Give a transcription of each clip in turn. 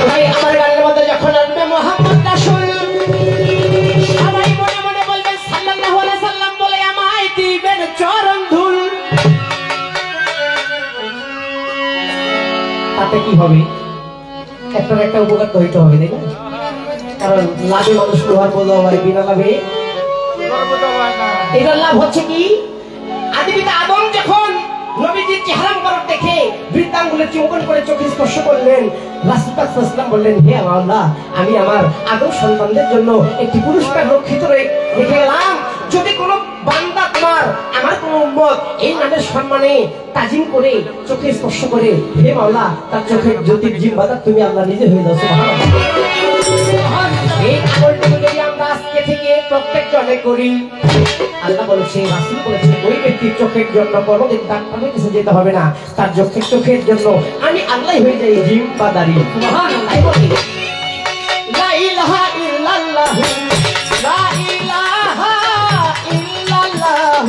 ভাই আমার গানের মধ্যে যখন আসবে মোহাম্মদ রাসূল সবাই মনে মনে বলবেন সাল্লাল্লাহু আলাইহি সাল্লাম বলে আমায় দিবেন চরণ ধুল। তাতে কি হবে? একটা উপকার তো হইতে হবে, তাই না? কারণ লাভে মানুষ লোহার বোঝা হয়, বিনা লাভে এটার লাভ হচ্ছে কি? আদিপিতা আদম যখন নবীজির চেহারা মুবারক দেখে বৃদ্ধাঙ্গুলে চুম্বন করে চোখে স্পর্শ করলেন, রাসূল পাক সাল্লাল্লাহু আলাইহি ওয়াসাল্লাম বললেন, হে আল্লাহ, আমি আমার আদম সন্তানদের জন্য একটি পুরস্কার রক্ষিত রেখে গেলাম। যদি কোনো বান্দা তোমার আমার কোনো উম্মত এই নামের সম্মানে তাজিম করে চোখে স্পর্শ করে, হে মাওলা, তার চোখের জ্যোতির জিম্মাদার তুমি আল্লাহ নিজে হয়ে যাও। সুবহানাল্লাহ। এই আমলটুকু যদি আমরা আজকে থেকে প্রত্যেকজনে করি, আল্লাহ বলেছে, রাসূল বলেছে, ওই ব্যক্তির চোখের জন্য কোনোদিন ডাক্তারের কাছে যেতে হবে না, তার চোখের জন্য আমি আল্লাহ হয়ে যাই জিম্মাদারি। সুবহানাল্লাহ। বলি লা ইলাহা ইল্লাল্লাহ, লা ইলাহা ইল্লাল্লাহ,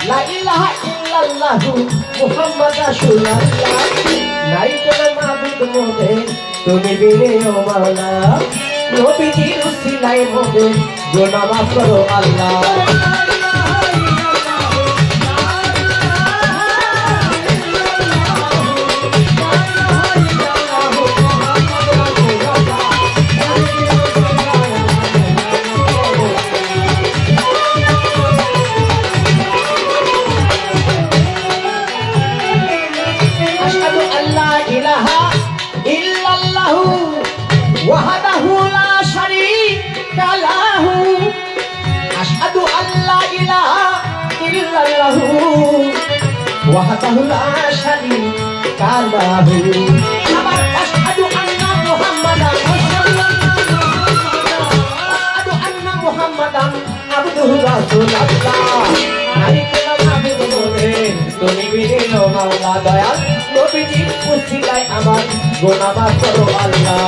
লা ইলাহা ইল্লাল্লাহ মুহাম্মাদুর রাসূলুল্লাহ। নাই কোন মাবুদ মোদের তুমি বিনে ও মাওলা, নবীজির উসিলায় মোদের গুনাহ মাফ করো আল্লাহ। ওয়াহদাহু লা শারীকা লাহু, আবার আশহাদু আন্না মুহাম্মাদান আবদুহু রাসূলুল্লাহ। নারী কোন মাবুদ মোদের তুমি বিনে ও মাওলা, দয়াল নবীজির উসিলায় আমার গুনাহ মাফ করো আল্লাহ।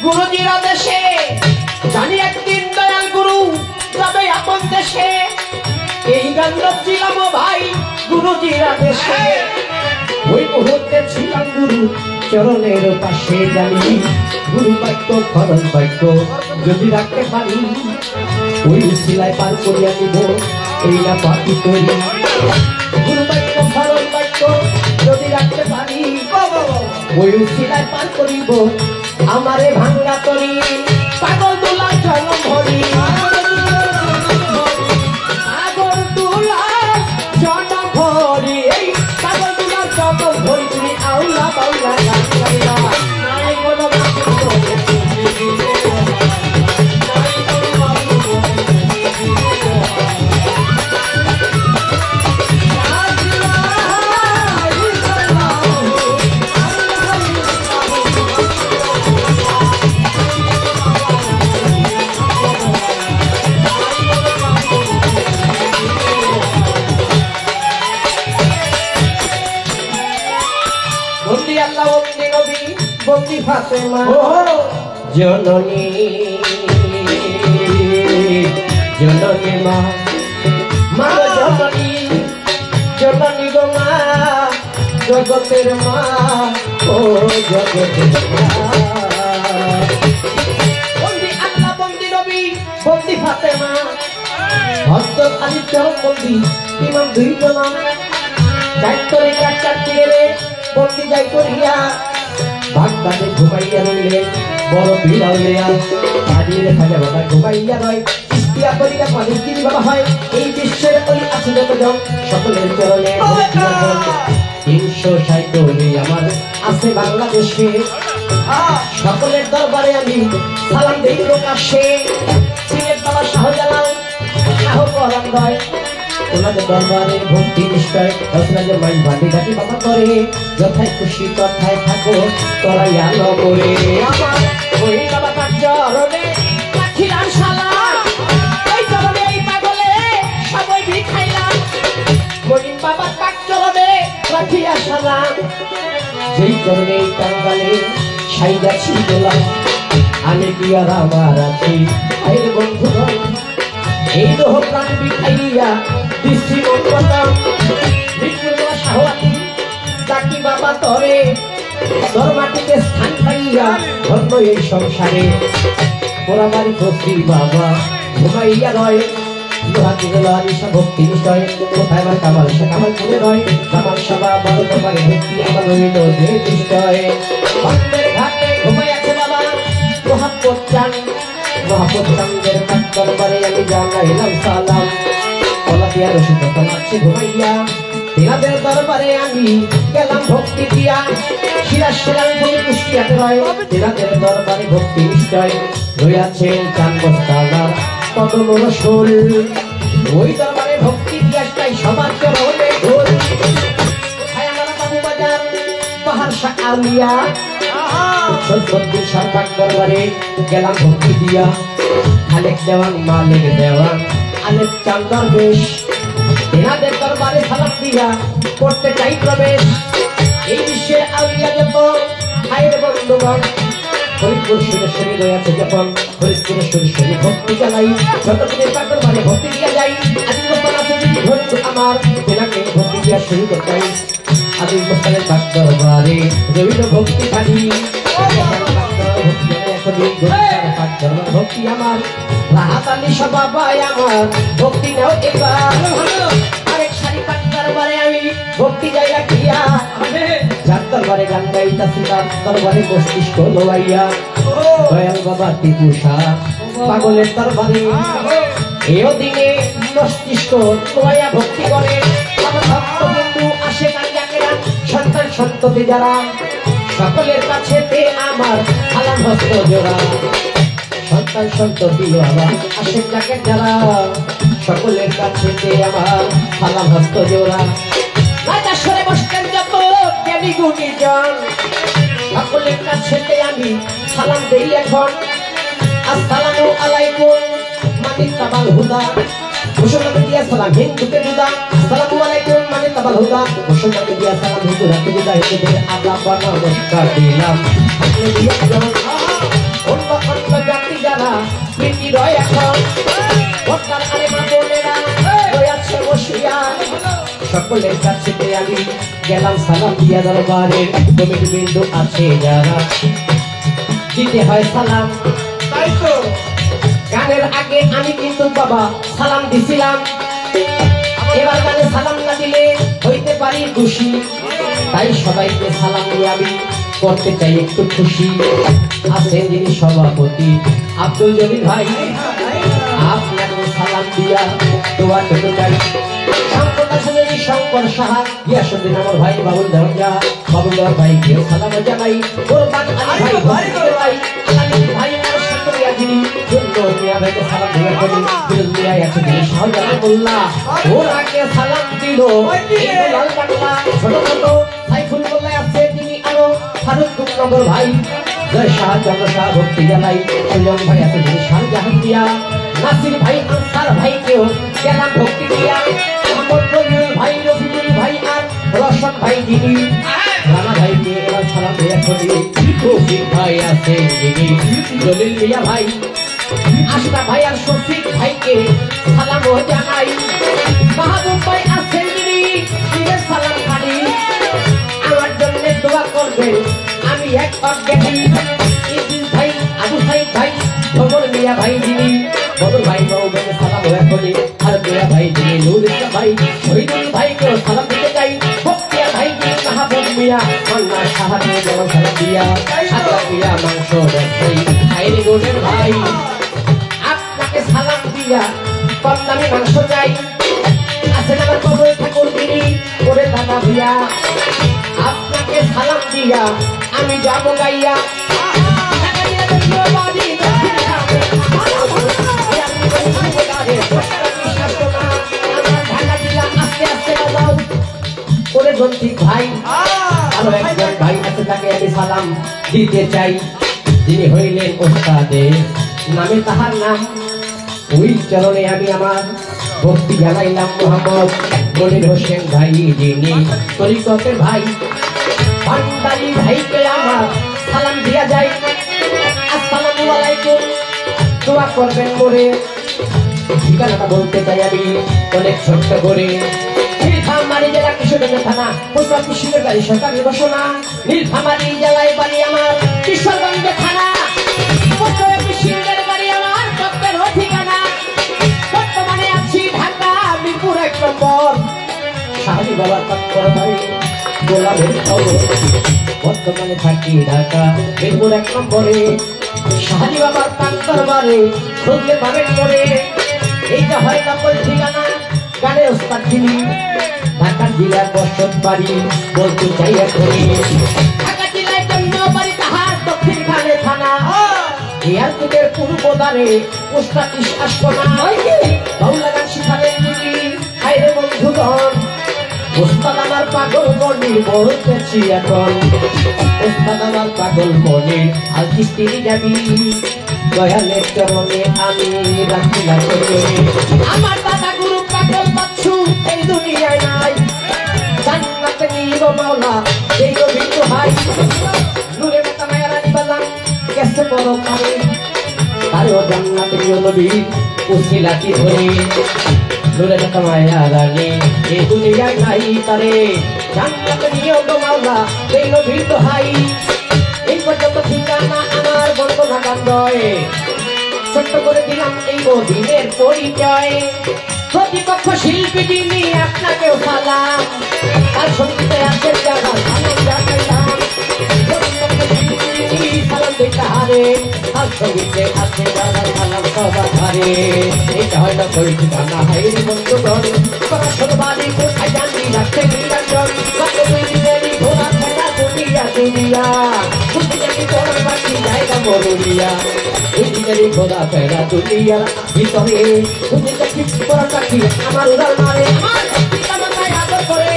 গুরুজির আদেশে জানি একদিন দয়াল গুরু যাবে আপন দেশে, এই গান রচিলাম ভাই গুরুজির আদেশে। ওই মুহূর্তে ছিলাম গুরু চরণের পাশে, জানি গুরু বাক্য ফরজ বাক্য যদি রাখতে পারি, ওই উসিলায় পার করিয়া দিব এই না পাপি করি। গুরু বাক্য ফরজ বাক্য যদি রাখতে পারি, ওই উসিলায় পার করিব আমারে ভাঙ্গা করি। পাগল তোলা জন্ম ভরি, পাগল তোলা জন্ম ভরি, এই পাগল তোলা জন্ম ভরি, তুমি আউলা বাউলা গান গাইলা, নাই কোনো বন্দি ফাতেমা জননী, জননী মা, মা জননী, জননী গো মা, জগতের মা, ও জগতের মা। বন্দি আল্লাহ, বন্দি নবী, বন্দি ফাতেমা, হযরত আলী চরম বন্দি, ইমাম দুই জনা, চারটরে কাটার তীরে বন্দি যাই করিয়া, বাগদাদে ঘুমাইয়া রইলে বড় বিড়াল লেয়া, দাঁড়িয়ে থাকে বাবা ঘুমাইয়া নয়, ইস্তিয়া করিয়া পানির কিনি বাবা হয়। এই বিশ্বের অলি আছে যতজন, সকলের চরণে 360 আমার আছে বাংলাদেশে, সকলের দরবারে আমি সালাম দেই প্রকাশ্যে। সিলেট বাবা শাহজালাল, শাহ পরাণ রয়, ওনাদের দরবারে ভক্তি নিষ্ঠায় রসরাজের মাইন ভাটি ঘাটি বাবা করে, যথায় খুশি তথায় থাকো তরাইয়া নগরে। আমার ওই বাবা তার চরণে রাখিলাম সালাম, ওই চরণে এই পাগলে চরণে কাঙ্গালে সাইদাছি গোলাম আমি কি আর আমার আছি আইরে বন্ধু এই দেহ প্রাণ বিখাইয়া দৃষ্টি মন্ত্রতাম মৃত্যুর শাহওয়াতি ডাকি বাবা তরে তোর মাটিতে স্থান পাইয়া ধন্য এই সংসারে পোড়াবাড়ি প্রতি বাবা ঘুমাইয়া রয় লোহাতি লোহারিসা ভক্তি নিশ্চয় কোথায় আমার কামাল সে কামাল করে রয় কামাল সবা বড় তোমার ভক্তি আমার রইল যে নিশ্চয় বন্ধের ঘাটে ঘুমাইয়াছে বাবা মহাপত চাঁদের দরবারে আমি জানাইলাম সালাম কলা দিয়া রসিদ আছে ঘুমাইয়া তেনাদের দরবারে আমি গেলাম ভক্তি দিয়া শিরাজ সেরাম বলে কুষ্টিয়াতে রয় তেনাদের দরবারে ভক্তি নিশ্চয় রইয়াছেন চান বস্তাদার কদম রসুল ওই দরবারে ভক্তি দিয়াটাই সবার চরণে ঢোল কোথায় আমার বাবু বাজার পাহাড় শাহ আউলিয়া সরস্বতী সরকার দরবারে গেলাম ভক্তি দিয়া খালেক দেওয়ান মালিক দেওয়ান আলেক চান্দর বেশ তেনাদের দরবারে সালাম দিয়া করতে চাই প্রবেশ এই বিশ্বের আউলিয়া যত ভাইয়ের বন্ধুগণ ফরিদপুর সুরেশ্বরী রয়েছে যখন ফরিদপুর সুরেশ্বরী ভক্তি চালাই যতদিনের পাগল মানে ভক্তি দিয়া যাই আদিল মোস্তান আছে যদি ধরতো আমার তেনাকে ভক্তি দিয়া শুরু করতে আদিল মোস্তানের পাক দরবারে রইল ভক্তি খালি ভক্তি আমার রাহাত আলী সবাই আমার ভক্তি নাও এবার আরেক সারি পাক দরবারে আমি ভক্তি যাই রাখিয়া যার দরবারে গান গাইতাছি তার দরবারে মস্তিষ্ক লোয়াইয়া দয়াল বাবা টিপুষা পাগলের দরবারে এও দিনে মস্তিষ্ক লোয়াইয়া ভক্তি করে আমার ভক্ত বন্ধু আসে কালিয়াকেরা সন্তান সন্ততি যারা সকলের কাছে আমার সালাম হস্ত জোড়া সন্তান সন্ততি আমার আসে কাকে যারা সকলের কাছে আমার সালাম হস্ত জোড়া রাজাশ্বরে বসতেন যত জ্ঞানী গুণীজন সকলের কাছে আমি সালাম দেই এখন আসসালামু আলাইকুম মানিক তাবাল হুদা মুসলমান দিয়া সালাম হিন্দুকে দুদা আসসালামু আলাইকুম মানিক তাবাল হুদা মুসলমান দিয়া সালাম হিন্দু রাখতে দুদা হিন্দুকে আল্লাহ নমস্কার দিলাম আপনি দিয়া অন্য অন্য জাতি যারা প্রীতি রয় এখন ভক্তার আলেমা বোনেরা রয়াছে বসিয়া সকলের কাছে আমি গেলাম সালাম দিয়া দরবারে কমিটি বিন্দু আছে যারা দিতে হয় সালাম তাই তো গানের আগে আমি কিন্তু বাবা সালাম দিছিলাম এবার গানে সালাম না দিলে হইতে পারি খুশি তাই সবাইকে সালাম দিয়ে আমি করতে চাই একটু খুশি আছেন যিনি সভাপতি আব্দুল জলিল ভাই আপনাকে সালাম দিয়া দোয়া করতে চাই শঙ্কর সাহা গিয়াসুদ্দিন আমার ভাই বাবুল দেওয়ার ভাইকেও সালাম জানাই কোরবান আলী ভাই ভাই আর সতরিয়া যিনি জন্য মিয়া ভাইকে সালাম দিয়া করি বিরুলিয়া আছে যিনি শাহজাহানুল্লাহ ওরাকে সালাম দিল এই লাল বাংলা ছোট ছোট সাইফুল মোল্লা আছে তিনি আরো ফারুক নগর ভাই জয় শাহ চন্দ্র শাহ ভক্তি জানাই সুজন ভাই আছে যিনি শাহজাহান দিয়া নাসির ভাই আনসার ভাইকেও গেলাম ভক্তি দিয়া ভাই রফিকুল ভাই আর রশন ভাই যিনি রানা ভাইকে এবার সালাম দেয়া করি রফিক ভাই আছে যিনি জলিল মিয়া ভাই আশরা ভাই আর শফিক ভাইকে সালাম জানাই মাহবুব ভাই আছে যিনি দিনের সালাম খালি আমার জন্য দোয়া করবেন আমি এক অজ্ঞানী ইদ্রিস ভাই আবু সাইদ ভাই ভবর মিয়া ভাই যিনি বদর ভাই বাবুকে সালাম হয়ে করি আর মিয়া ভাই যিনি নুর ইসলাম ভাই শহীদুল ভাইকে সালাম দিতে চাই বক্তিয়া ভাই যিনি মাহবুব মিয়া মান্না সাহায্য যেমন সালাম দিয়া সাদা দিয়া মাংস ব্যবসায়ী আইনি রোডের ভাই আপনাকে সালাম দিয়া কম দামি মাংস চাই আছেন আমার কবর ঠাকুর যিনি করে দাদা ভিয়া আপনাকে সালাম দিয়া আমি যাবো গাইয়া ভাই আরো একজন ভাই আছে তাকে আমি সালাম দিতে চাই যিনি হইলেন ওস্তাদে নামে তাহার নাম ওই চরণে আমি আমার ভক্তি জানাইলাম মোহাম্মদ মনির হোসেন ভাই যিনি তরিকতের ভাই ভান্ডারি ভাই আমার সালাম দিয়া যাই, আসসালামু আলাইকুম, দোয়া করবেন করে। ঠিকানাটা বলতে চাই আমি অনেক ছোট্ট করে। নীলফামারী জেলা কিশোরগঞ্জ থানা, পোস্ট অফিসের বাড়ি সরকারি ঘোষণা। নীলফামারী জেলায় বাড়ি আমার, কিশোরগঞ্জ থানা, পোস্ট অফিসের বাড়ি আমার, দপ্তর ও ঠিকানা। বর্তমানে আছি ঢাকা মিরপুর 1 নম্বর। শাহী বাবার পাত্তর বাড়ি গোলাপের খবর। বর্তমানে থাকি ঢাকা মিরপুর 1 নম্বরে। শাহী বাবার পাত্তর বাড়ি খুঁজলে পাবেন করে। এইটা হয় নম্বর ঠিকানা, গানের ওস্তাদ যিনি, ঢাকা জেলার বসত বাড়ি বলতে চাই এখনই। ঢাকা জেলায় জন্ম বাড়ি তাহার, দক্ষিণ খানে থানা, এয়ারপোর্টের পূর্ব দ্বারে ওস্তাদ আসপনা। বাউলা গান শিখালেন যিনি, হায়রে বন্ধুগণ, ওস্তাদ আমার পাগল মনি বলতেছি এখন। ওস্তাদ আমার পাগল মনি আর কিস্তি যাবি, দয়ালের চরণে আমি রাখিলা করে। আমার দাদা গুরু পাগল বাচ্চু এই দুনিয়ায় নাই, জান্নাতে নিব মাওলা এই গোবিন্দ ভাই। নূরে মাতা মায়া রানী বাজান গেছে বড় পারে, তারেও জান্নাতে নিও নবী উসিলাটি ধরে। নূরে মাতা মায়া রানী এই দুনিয়ায় নাই, তারে জান্নাতে নিও মাওলা এই গোবিন্দ ভাই। এই পর্যন্ত ঠিকানা আমার বর্তমান কান্দয়, ছোট্ট করে দিলাম এই দিনের পরিচয়। প্রতিপক্ষ শিল্পী যিনি আপনাকেও সালাম, আর সঙ্গীতে আছে যারা সালাম জানাইলাম। সালাম দিতে হারে, আর সঙ্গীতে আছে যারা সালাম সবার হারে। এটা হয় না তোর ঠিকানা হাইরে বন্ধুগণ, পড়াশোন বাড়ি কোথায় জানি রাখতে নিরঞ্জন। ঘোরা ফেরা দুনিয়া দুনিয়া, জায়গা বড়িয়া এই ঘোরা ফেরা দুনিয়ার ভিতরে। তুমি দেখি বড় চাকরি আমার উদার মারে, আদর করে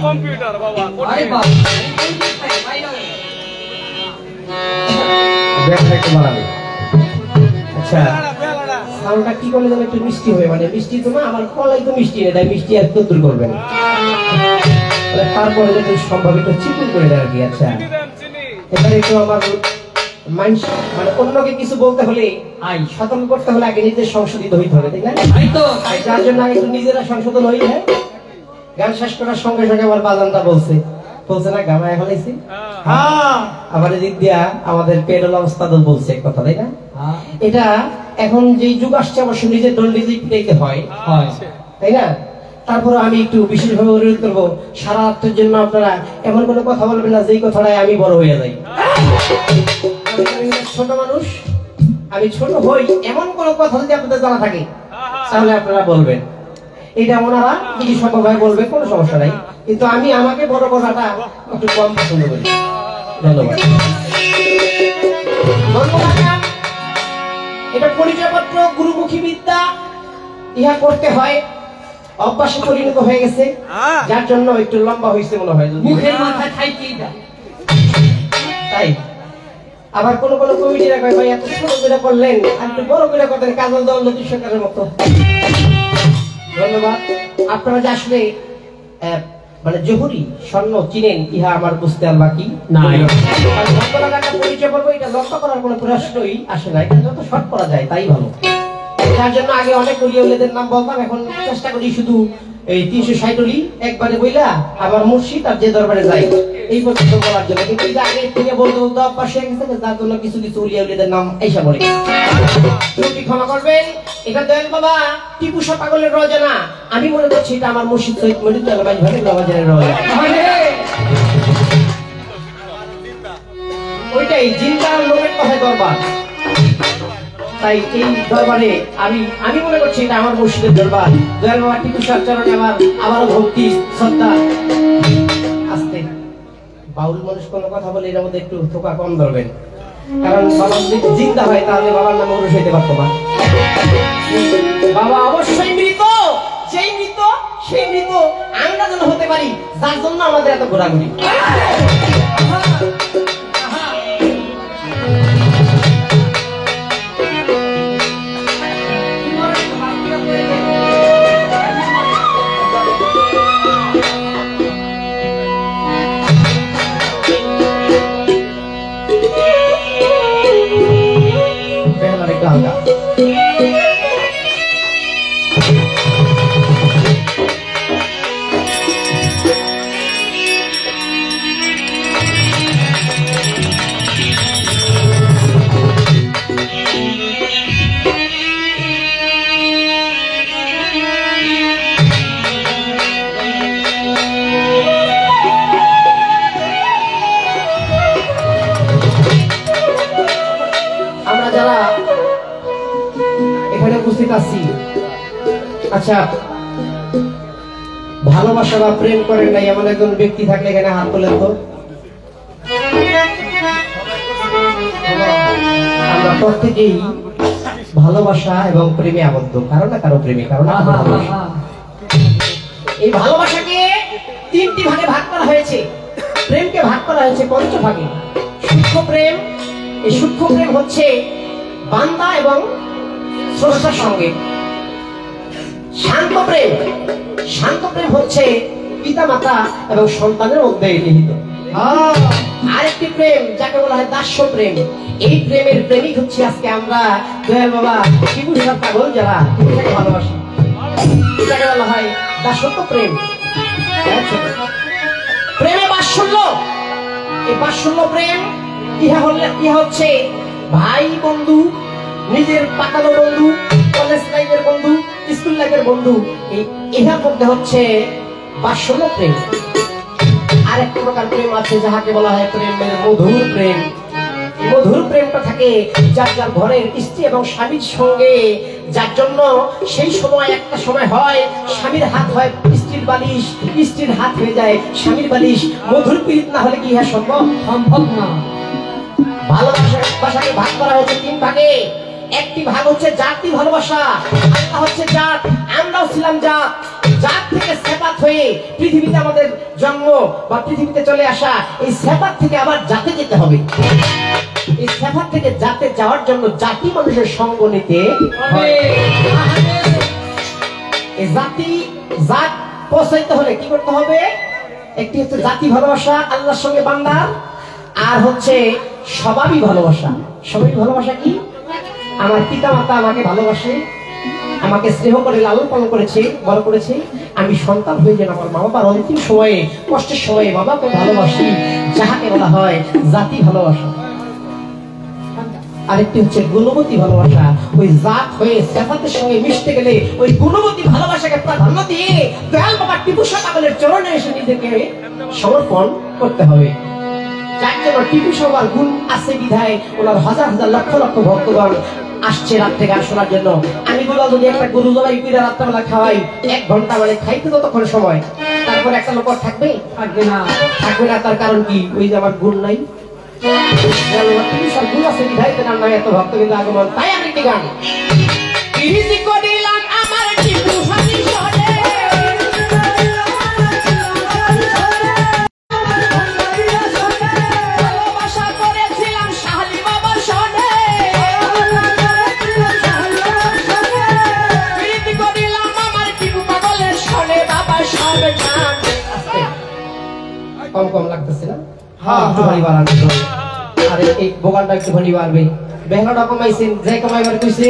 কম্পিউটার বাবা আচ্ছা সাউন্ডটা কি করলে যেন একটু মিষ্টি হয়ে, মানে মিষ্টি তো না, আমার কলাই তো মিষ্টি নেই, তাই মিষ্টি আর কত দূর করবেন, তারপরে যদি সম্ভব একটু চিকুন করে দেয় আর কি। আচ্ছা এবারে একটু আমার মাইন্ড, মানে অন্যকে কিছু বলতে হলে সতর্ক করতে হলে আগে নিজের সংশোধিত হইতে হবে, তাই না? যার জন্য আগে একটু নিজেরা সংশোধন হই। হ্যাঁ, গান শেষ করার সঙ্গে সঙ্গে আমার বাজানটা বলছে না গামায় ফেলাইছি। আবার এদিক দিয়া আমাদের পেরোল অবস্থাও বলছে কথা, তাই না? এটা এখন যে যুগ আসছে অবশ্য নিজের দল নিজেই পিটাইতে হয়, তাই না? তারপরে আমি একটু বিশেষভাবে অনুরোধ করবো, সারা রাত্রের জন্য আপনারা এমন কোনো কথা বলবেন না যেই কথাটাই আমি বড় হয়ে যাই। ছোট মানুষ, আমি ছোট হই, এমন কোন কথা যদি আপনাদের জানা থাকে তাহলে আপনারা বলবেন। এটা ওনারা যদি সম্ভবভাবে বলবে, কোনো সমস্যা নাই, কিন্তু আমি আমাকে বড় কথাটা একটু কম পছন্দ করি। ধন্যবাদ। এটা পরিচয়পত্র, গুরুমুখী বিদ্যা, ইহা করতে হয়, অভ্যাসে পরিণত হয়ে গেছে, যার জন্য একটু লম্বা হয়েছে মনে হয়, মুখের মাথায় থাইকি তাই। আবার কোন কোন কমিটিরা কয় ভাই এত ছোট করে করলেন, আর একটু বড় করে করতেন, কাজল দল জ্যোতিষ সরকারের মতো। ধন্যবাদ। আপনারা যে আসলে মানে জহুরি স্বর্ণ চিনেন, ইহা আমার বুঝতে আর বাকি নাই। পরিচয় করবো, এটা লক্ষ্য করার কোনো প্রশ্নই আসে না, এটা যত শর্ট করা যায় তাই ভালো। তার জন্য আগে অনেক অলিদের নাম বলতাম, এখন চেষ্টা করি শুধু এই 360 অলি একবারে বইলা আমার মুর্শিদ আর যে দরবারে যাই এই পর্যন্ত বলার জন্য। কিন্তু আগে থেকে বলতে বলতে অভ্যাস হয়ে গেছে, যার জন্য কিছু কিছু অলিদের নাম এসে বলে। ত্রুটি ক্ষমা করবেন। এটা দয়াল বাবা টিপু শাহ পাগলের রওজা না, আমি মনে করছি এটা আমার মুর্শিদ সৈয়দ মনিরুদ্দিন ভাই ভাইয়ের রওজার রওজা। ওইটাই জিন্দার লোকের কথায় দরবার, তাই এই দরবারে আমি মনে করছি এটা আমার মুর্শিদের দরবার। দয়াল বাবা টিপু শাহ চরণে আমার আবারও ভক্তি শ্রদ্ধা। আস্তে বাউল মানুষ কোনো কথা বলে এর মধ্যে একটু থোকা কম ধরবেন, কারণ বাবা যদি জিন্দা হয় তাহলে বাবার নামে উরুষ হইতে পারতো না। বাবা অবশ্যই মৃত, সেই মৃত সেই মৃত আমরা যেন হতে পারি, যার জন্য আমাদের এত ঘোরাঘুরি। আচ্ছা, ভালোবাসা বা প্রেম করেন নাই এমন একজন ব্যক্তি থাকলে এখানে হাত তোলেন তো। আমরা প্রত্যেকেই ভালোবাসা এবং প্রেমে আবদ্ধ, কারো না কারো প্রেমে, কারো না কারো ভালোবাসা। এই ভালোবাসাকে 3টি ভাগে ভাগ করা হয়েছে, প্রেমকে ভাগ করা হয়েছে 5 ভাগে। সূক্ষ্ম প্রেম, এই সূক্ষ্ম প্রেম হচ্ছে বান্দা এবং স্রষ্টার সঙ্গে। শান্ত প্রেম, শান্ত প্রেম হচ্ছে পিতা মাতা এবং সন্তানের মধ্যে নিহিত। আরেকটি প্রেম যাকে বলা হয় দাস্য প্রেম, এই প্রেমের প্রেমিক হচ্ছে আজকে আমরা দয়াল বাবা টিপু শাহ পাগল যারা এটাকে ভালোবাসি, এটাকে বলা হয় দাসত্ব প্রেম। প্রেমে বাৎসল্য, এই বাৎসল্য প্রেম ইহা হচ্ছে ভাই বন্ধু, নিজের পাকানো বন্ধু, কলেজ লাইফের বন্ধু, স্কুল লাইফের বন্ধু, ইহার মধ্যে হচ্ছে বাৎসল্য প্রেম। আরেক প্রকার প্রেম আছে যাহাকে বলা হয় প্রেমের মধুর প্রেম। মধুর প্রেমটা থাকে যার যার ঘরের স্ত্রী এবং স্বামীর সঙ্গে, যার জন্য সেই সময় একটা সময় হয় স্বামীর হাত হয় স্ত্রীর বালিশ, স্ত্রীর হাত হয়ে যায় স্বামীর বালিশ। মধুর প্রীত না হলে কি ইহা সম্ভব? সম্ভব না। ভালোবাসাকে ভাগ করা হয়েছে 3 ভাগে। একটি ভাগ হচ্ছে জাতি ভালোবাসা, আরেকটা হচ্ছে জাত। আমরাও ছিলাম জাত, জাত থেকে সেপাত হয়ে পৃথিবীতে আমাদের জন্ম বা পৃথিবীতে চলে আসা। এই সেপাত থেকে আবার জাতে যেতে হবে। এই সেপাত থেকে জাতে যাওয়ার জন্য জাতি মানুষের সঙ্গ নিতে হবে। এই জাত পৌঁছাইতে হলে কি করতে হবে? একটি হচ্ছে জাতি ভালোবাসা আল্লাহর সঙ্গে বান্দার, আর হচ্ছে স্বভাবী ভালোবাসা। স্বভাবী ভালোবাসা কি? আমার পিতা মাতা আমাকে ভালোবাসে, আমাকে স্নেহ করে লালন পালন করেছে, বড় করেছে। আমি সন্তান হয়ে যেন আমার মা বাবার অন্তিম সময়ে, কষ্টের সময়ে বাবাকে ভালোবাসি, যাহাকে বলা হয় জাতি ভালোবাসা। আরেকটি হচ্ছে গুণবতী ভালোবাসা। ওই জাত হয়ে সেফাতের সঙ্গে মিশতে গেলে ওই গুণবতী ভালোবাসাকে প্রাধান্য দিয়ে দয়াল বাবা টিপু শাহ পাগলের চরণে এসে নিজেকে সমর্পণ করতে হবে। যার জন্য টিপু শাহর গুণ আছে বিধায় ওনার হাজার হাজার লক্ষ লক্ষ ভক্তগণ আসছে রাত্রে গান শোনার জন্য। আমি বললাম যদি একটা গরু জবাই করে রাত্রেবেলা খাওয়াই 1 ঘন্টা, মানে খাইতে ততক্ষণ সময়, তারপর একটা লোক থাকবে? থাকবে না। থাকবে না, তার কারণ কি? ওই যে আমার গুণ নাই। গুণ আছে বিধায় তার নাই এত ভক্ত কিন্তু আগমন। তাই আমি একটি গান আমার টিপু হানি শোনে, কম কম লাগতেছে না? হ্যাঁ, একটুখানি বাড়ানো তো। আরে এই বোকালটা একটুখানি বাড়বে। বেঙ্গলটা কমাইছেন, যাই কমাইবার কইছে।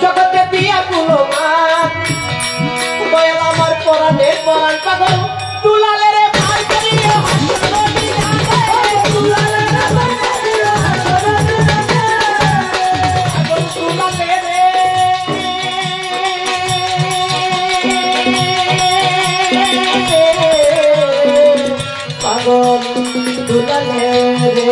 জগতে দিয়া পুলো দুলালে রে পাগল দুলালে রে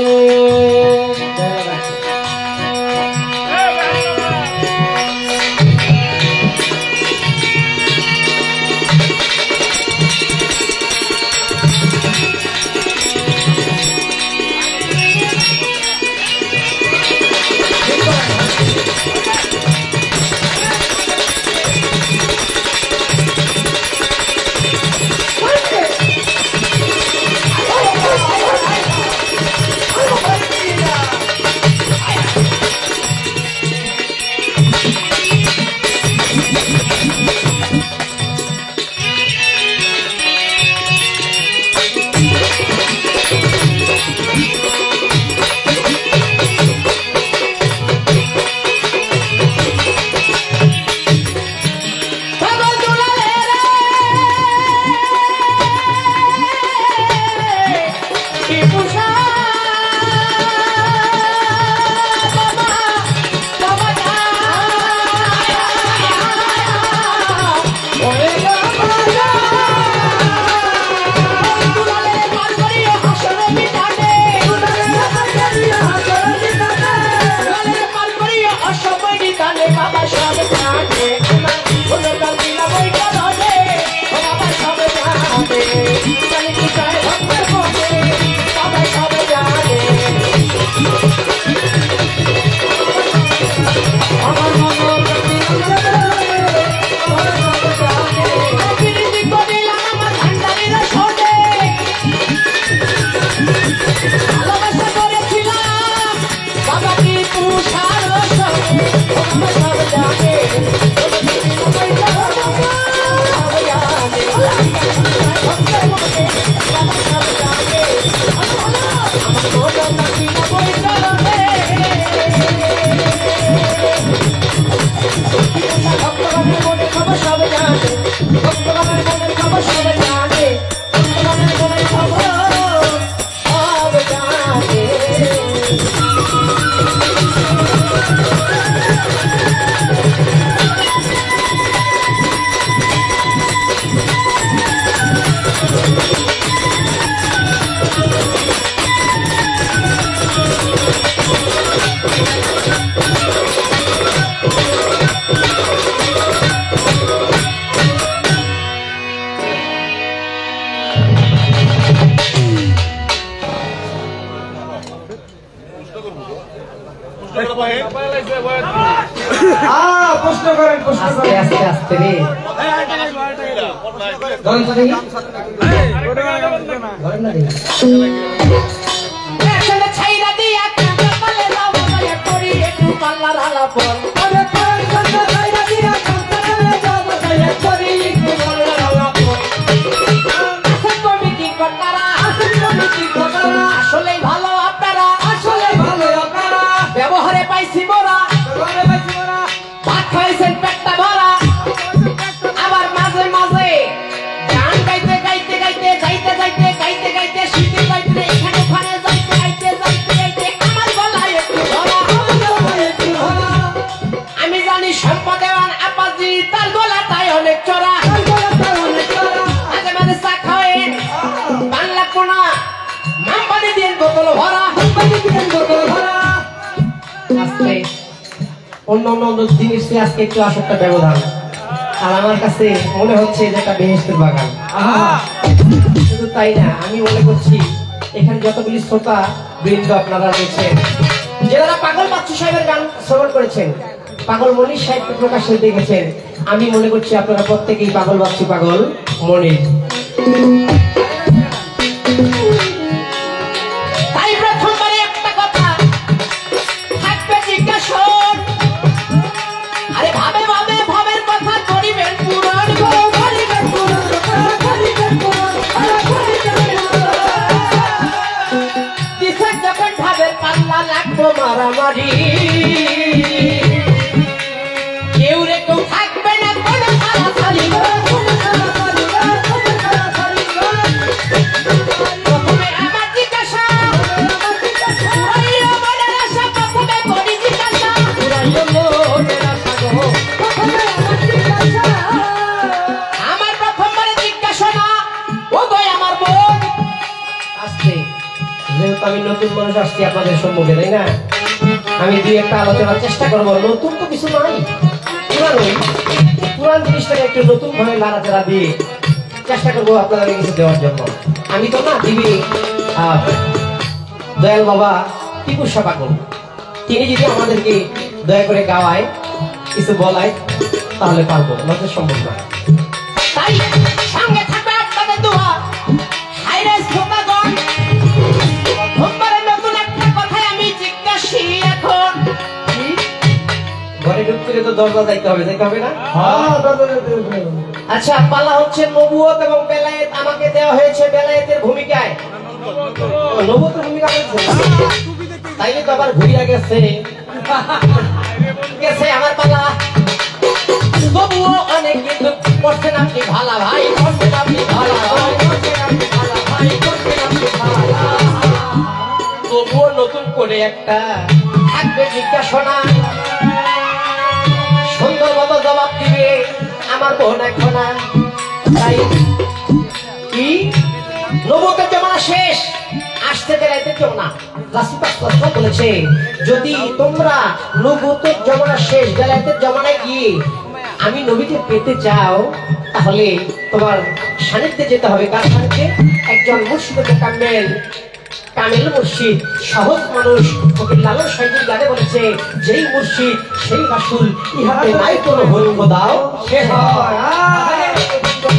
আজকে একটু আসক্ত ব্যবধান আর আমার কাছে মনে হচ্ছে যে একটা বেহেশতের বাগান। শুধু তাই না, আমি মনে করছি এখানে যতগুলি শ্রোতা বৃন্দ আপনারা রয়েছেন, যারা পাগল বাচ্চু সাহেবের গান শ্রবণ করেছেন, পাগল মনির সাহিত্য প্রকাশে দেখেছেন, আমি মনে করছি আপনারা প্রত্যেকেই পাগল বাচ্চু পাগল মনির। তাই প্রথমবারে একটা কথা থাকবে জিজ্ঞাসা, আরে ভাবে ভাবে ভাবের কথা করিবেন পুরাণ যখন ভাবের পাল্লা লাগবো মারামারি, কেউ রে কেউ থাকবে না কোনো সারাসারি। প্রথমে আমার জিজ্ঞাসা, পুরাইল মনের আশা, প্রথমে করি জিজ্ঞাসা, পুরাইল মনের মানুষ আসছি আপনাদের সম্মুখে, তাই না? আমি দুই একটা আলোচনার চেষ্টা করবো। নতুন তো কিছু নাই, পুরানোই। পুরান জিনিসটাকে একটু নতুন ভাবে নাড়াচাড়া দিয়ে চেষ্টা করবো আপনাদের কিছু দেওয়ার জন্য। আমি তো না দিবি দয়াল বাবা টিপু পাগল, তিনি যদি আমাদেরকে দয়া করে গাওয়ায় কিছু বলায় তাহলে পারবো, নয়তো সম্ভব না। তাই সঙ্গে থাকবে আপনাদের দোয়া। হায়রে শ্রোতাগণ, নতুন একটা কথাই আমি জিজ্ঞাসি এখন। ঘরে ঢুকতে তো দরজা যাইতে হবে, যাইতে হবে না? আচ্ছা, পালা হচ্ছে নবুয়ত এবং বেলায়েত। আমাকে দেওয়া হয়েছে বেলায়েতের ভূমিকায়। নবুয়তের ভূমিকা তাইলে তো আবার ঘুরিয়া গেছে গেছে আমার পালা। তবুও অনেক কিন্তু করছেন আপনি ভালা ভাই, করছেন আপনি ভালা ভাই, করছেন আপনি ভালা ভাই, করছেন আপনি ভালা। তবুও নতুন করে একটা থাকবে জিজ্ঞাসা, সুন্দর মতো জবাব দিবে আমার বোন এখন। তাই কি নবুয়তের জমানা শেষ, আসতে বেলাইতে কেউ না। রাসূলুল্লাহ বলেছে যদি তোমরা নবুয়তের জমানা শেষ বেলায়েতের জমানায় গিয়ে আমি নবীকে পেতে চাও তাহলে তোমার সান্নিধ্যে যেতে হবে। কার সান্নিধ্যে? একজন মুর্শিদে কামেল, কামেল মুর্শিদ, সহজ মানুষ। ফকির লালন সাহেবের গানে বলেছে যেই মুর্শিদ সেই রাসূল, ইহাতে নাই কোনো ভুল দাও শেষ হয়।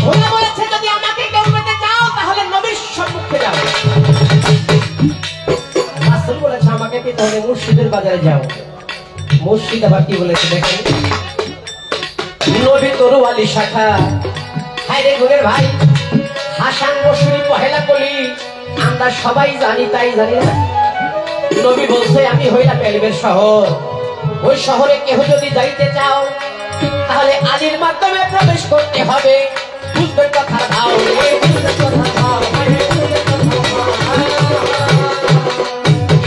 ওরা বলেছে যদি আমাকে কেউ পেতে চাও তাহলে নবীর সম্মুখে যাও। রাসূল বলেছে আমাকে পেতে হলে মুর্শিদের বাজারে যাও। মুর্শিদ আবার কি বলেছে দেখেন, নবী তোর ওয়ালি শাখা। হায়রে গুণের ভাই, হাসান বসরি পহেলা কলি আমরা সবাই জানি, তাই জানি না। নবী বলছে আমি হইলাম এলবের শহর। ওই শহরে কেহ যদি যাইতে চাও তাহলে আলীর মাধ্যমে প্রবেশ করতে হবে। বুঝবেন কথা ভাও, বুঝবেন কথা ভাও।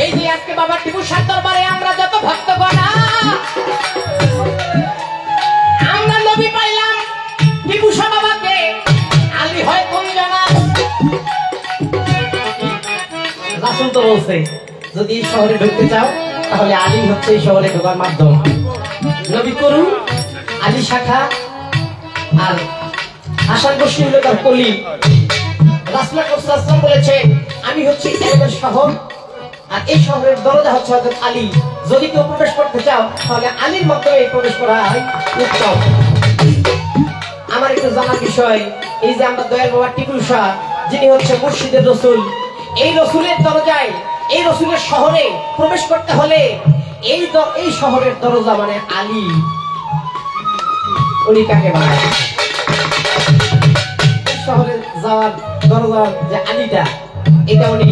এই যে আজকে বাবা টিপু শাহ দরবারে আমরা যত ভক্তগণ আমরা নবী পাইলাম টিপু শাহ বাবাকে, আলী হয় কোন জানা? রাসূল তো বলছে যদি এই শহরে ঢুকতে চাও তাহলে আলী হচ্ছে এই শহরে ঢোকার মাধ্যম। নবী করুন আলী শাখা আর হাসান বসরি হলো তার কলি। রাসূলুল্লাহ বলেছে আমি হচ্ছি এলবের শহর আর এই শহরের দরজা হচ্ছে হযরত আলী। যদি কেউ প্রবেশ করতে চাও তাহলে আলীর মাধ্যমে প্রবেশ করা হয় উত্তম। আমার একটু জানার বিষয়, এই যে আমরা দয়াল বাবা টিপু শাহ যিনি হচ্ছে মুর্শিদের রসুল, এই রসুলের দরজায়, এই রসুলের শহরে প্রবেশ করতে হলে এই শহরের দরজা মানে আলী। উনি কাকে বানায়? শহরে যাওয়ার দরজার যে আলীটা, এটা উনি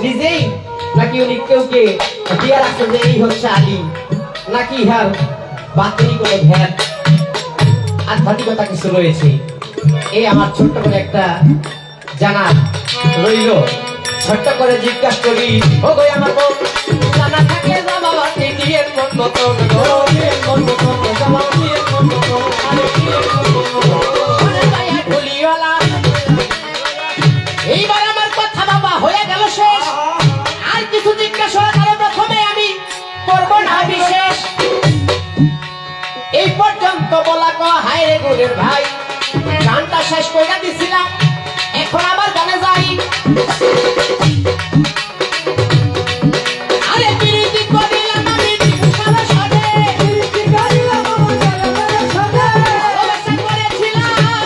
নিজেই নাকি উনি কেউকে দিয়ে রাখছে যে এই হচ্ছে আলী, নাকি ইহার বাতিনি কোনো ভ্যাট আধ্যাত্মিকতা কিছু রয়েছে? এই আমার ছোট্ট করে একটা জানার রইল। ছোট্ট করে জিজ্ঞাসা করি, ও গো আমার বউ, জানা থাকলে যা বাবা দিয়ে মন মতো মন মতো জবাব দিয়ে মন মতো আরে দিয়ে মন মতো মনে পায়া ঢুলিওয়ালা। এইবার আমার কথা বাবা হয়ে গেল শেষ, আর কিছু জিজ্ঞাসা করে প্রথমে আমি করব না বিশেষ। এই পর্যন্ত বলা ক হায়রে গুণের ভাই, গানটা শেষ করে দিছিলাম, এখন আবার গানে যাই। আরে বিরতি করিলাম আমি সারা সাথে, বিরতি করিলাম আমার সাথে, ওসে করেছিলাম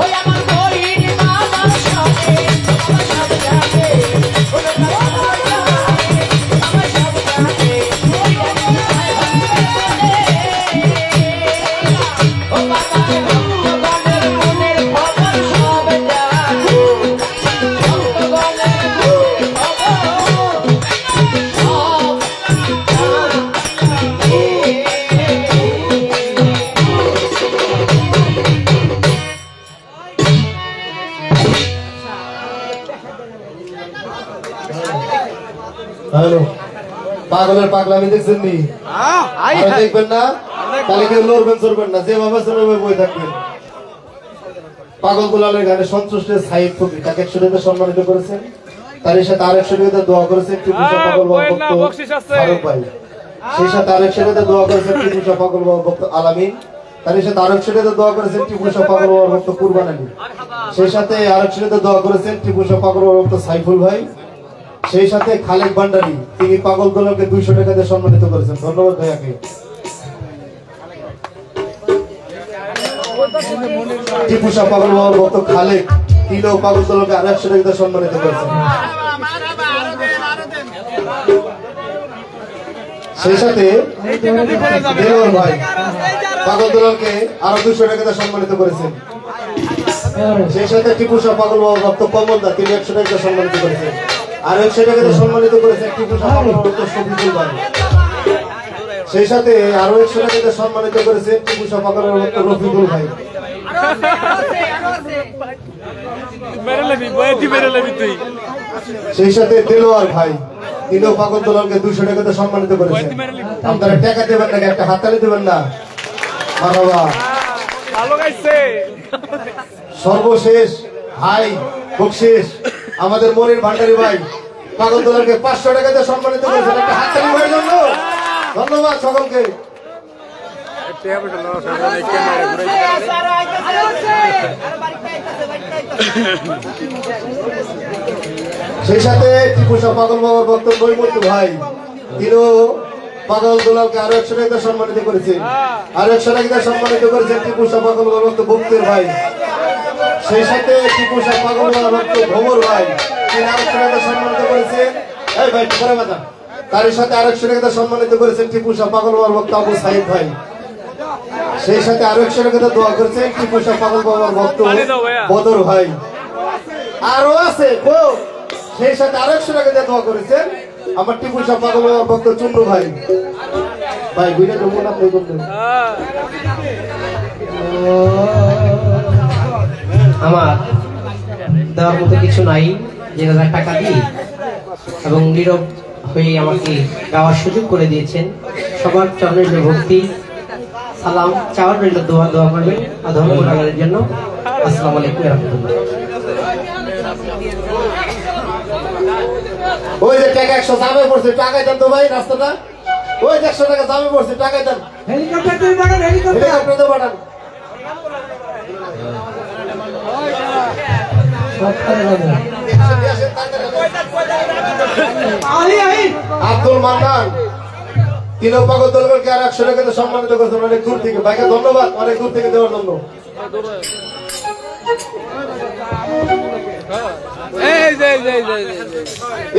ওই আমার বইন বাবার সাথে, আমার সাথে যাবে ওরে আমার সাথে যাবে ওই ও বাবা ভগবানের মনের খবর সব জানি। হ্যালো, পাগলের পাগলামি দেখছেন নি? দেখবেন না, তাহলে কেউ লড়বেন চড়বেন না, যেভাবে চলবে বই থাকবেন। পাগল গোলালের গানে সন্তুষ্ট সাইদ ফকির তাকে 100 টাকা সম্মানিত করেছেন। তার সাথে আরেক সহযোগিতা দোয়া করেছেন টিপু শাহ পাগল বাবা ভক্ত ফারুক ভাই। সেই সাথে আরেক সহযোগিতা দোয়া করেছেন টিপু শাহ পাগল বাবা ভক্ত আলামিন। তার সাথে আরেক সহযোগিতা দোয়া করেছেন টিপু শাহ পাগল বাবা ভক্ত কুরবান আলী। সেই সাথে আরেক সহযোগিতা দোয়া করেছেন টিপু শাহ পাগল বাবা ভক্ত সাইফুল ভাই। সেই সাথে খালেক ভান্ডারী, তিনি পাগল দলকে 200 টাকা দিয়ে সম্মানিত করেছেন। ধন্যবাদ ভাইয়াকে। টিপু শাহ পাগল বাবার ভক্ত খালেক, তিনিও পাগল দলকে 100 টাকা দিয়ে সম্মানিত করেছেন। সেই সাথে দেওয়ার ভাই পাগল দলকে আরো 200 টাকা দিয়ে সম্মানিত করেছেন। সেই সাথে টিপু শাহ পাগল বাবার ভক্ত কমলদা, তিনি 100 টাকা দিয়ে সম্মানিত করেছেন। আর 100 টাকা দিয়ে সম্মানিত করেছেন টিপু শাহ পাগল ভক্ত শফিকুল ভাই। সেই সাথে আরো 100 টাকা দিয়ে সম্মানিত করেছেন টিপু শাহ পাগল বাবার ভক্ত রফিকুল ভাই। সেই সাথে দেলোয়ার ভাই, তিনিও পাগল দলকে 200 টাকা দিয়ে সম্মানিত করেছেন। আপনারা টাকা দেবেন নাকি? একটা হাততালি দেবেন না? মারহাবা। সর্বশেষ ভাই বকশিস আমাদের মনির ভান্ডারী ভাই পাগল দলকে 500 টাকা দিয়ে সম্মানিত করেছেন। একটা হাততালি ভাইয়ের জন্য। ধন্যবাদ সকলকে। সেই সাথে টিপু শাহ পাগল বাবার ভক্ত নৈমুদ্দু ভাই, তিনিও পাগল দোলালকে আরো 100 টাকা সম্মানিত করেছেন। আরো 100 টাকা সম্মানিত করেছেন টিপু শাহ পাগল বাবার ভক্ত বক্তের ভাই। সেই সাথে টিপু শাহ পাগল বাবার ভক্ত ভোমর ভাই, তিনি আরো 100 টাকা সম্মানিত করেছেন। এই ভাই পরে বাজা। তার সাথে আরো 100 টাকা সম্মানিত করেছেন টিপু শাহ পাগল বাবার ভক্ত আবু সাইদ ভাই। সেই সাথে আরো 100 টাকা দোয়া করেছেন টিপু শাহ পাগল বাবার ভক্ত বদর ভাই। আরো আছে গো। সেই সাথে আরো 100 টাকা দোয়া করেছেন আমার টিপু শাহ পাগল বাবার ভক্ত চুন্নু ভাই। ভাই বুঝে দেবো না আপনি করবেন। আমার দেওয়ার মতো কিছু নাই, যে দাদা টাকা দিই এবং নীরব হয়ে আমাকে গাওয়ার সুযোগ করে দিয়েছেন। সবার চরণের ভক্তি সালাম চাওয়ার রইল, দোয়া করবেন ধন্যবাদের জন্য। আসসালামু আলাইকুম ওয়া রাহমাতুল্লাহ। ওই যে টাকা 100 জামে পড়ছে, টাকায় দেন তো ভাই রাস্তাটা। ওই 100 টাকা জামে পড়ছে, টাকায় দেন। হেলিকপ্টার দিয়ে পাঠান, হেলিকপ্টার দিয়ে পাঠান। আব্দুল মান্নান, তিনিও পাগল দলকে আর 100 টাকা সম্মানিত করেছেন অনেক দূর থেকে। ভাইকে ধন্যবাদ অনেক দূর থেকে দেওয়ার জন্য।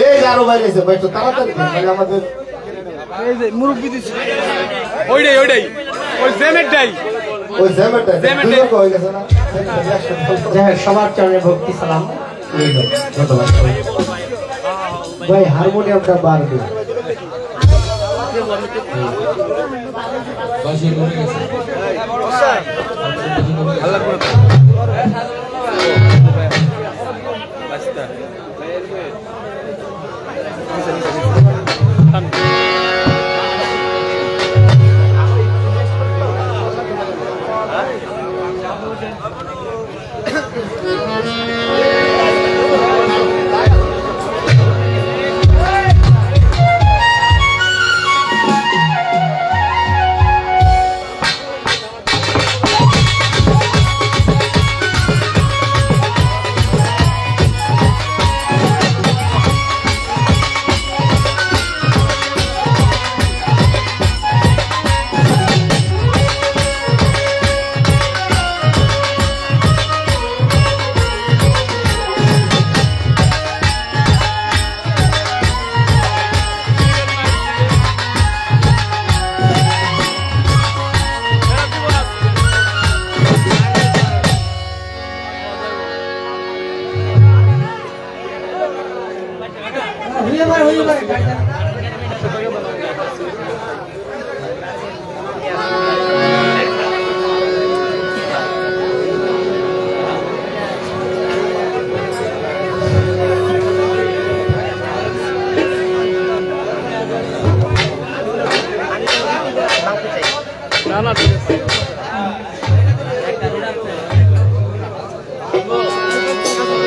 এই যে আরো বাইরে এসে ভাই তো তাড়াতাড়ি আমাদের মুরব্বী দিচ্ছে ওইটাই ওই জ্যামেরটাই হয়ে গেছে না। সবার চরণে ভক্তি সালাম। ভাই হারমোনিয়ামটা বাড়বে।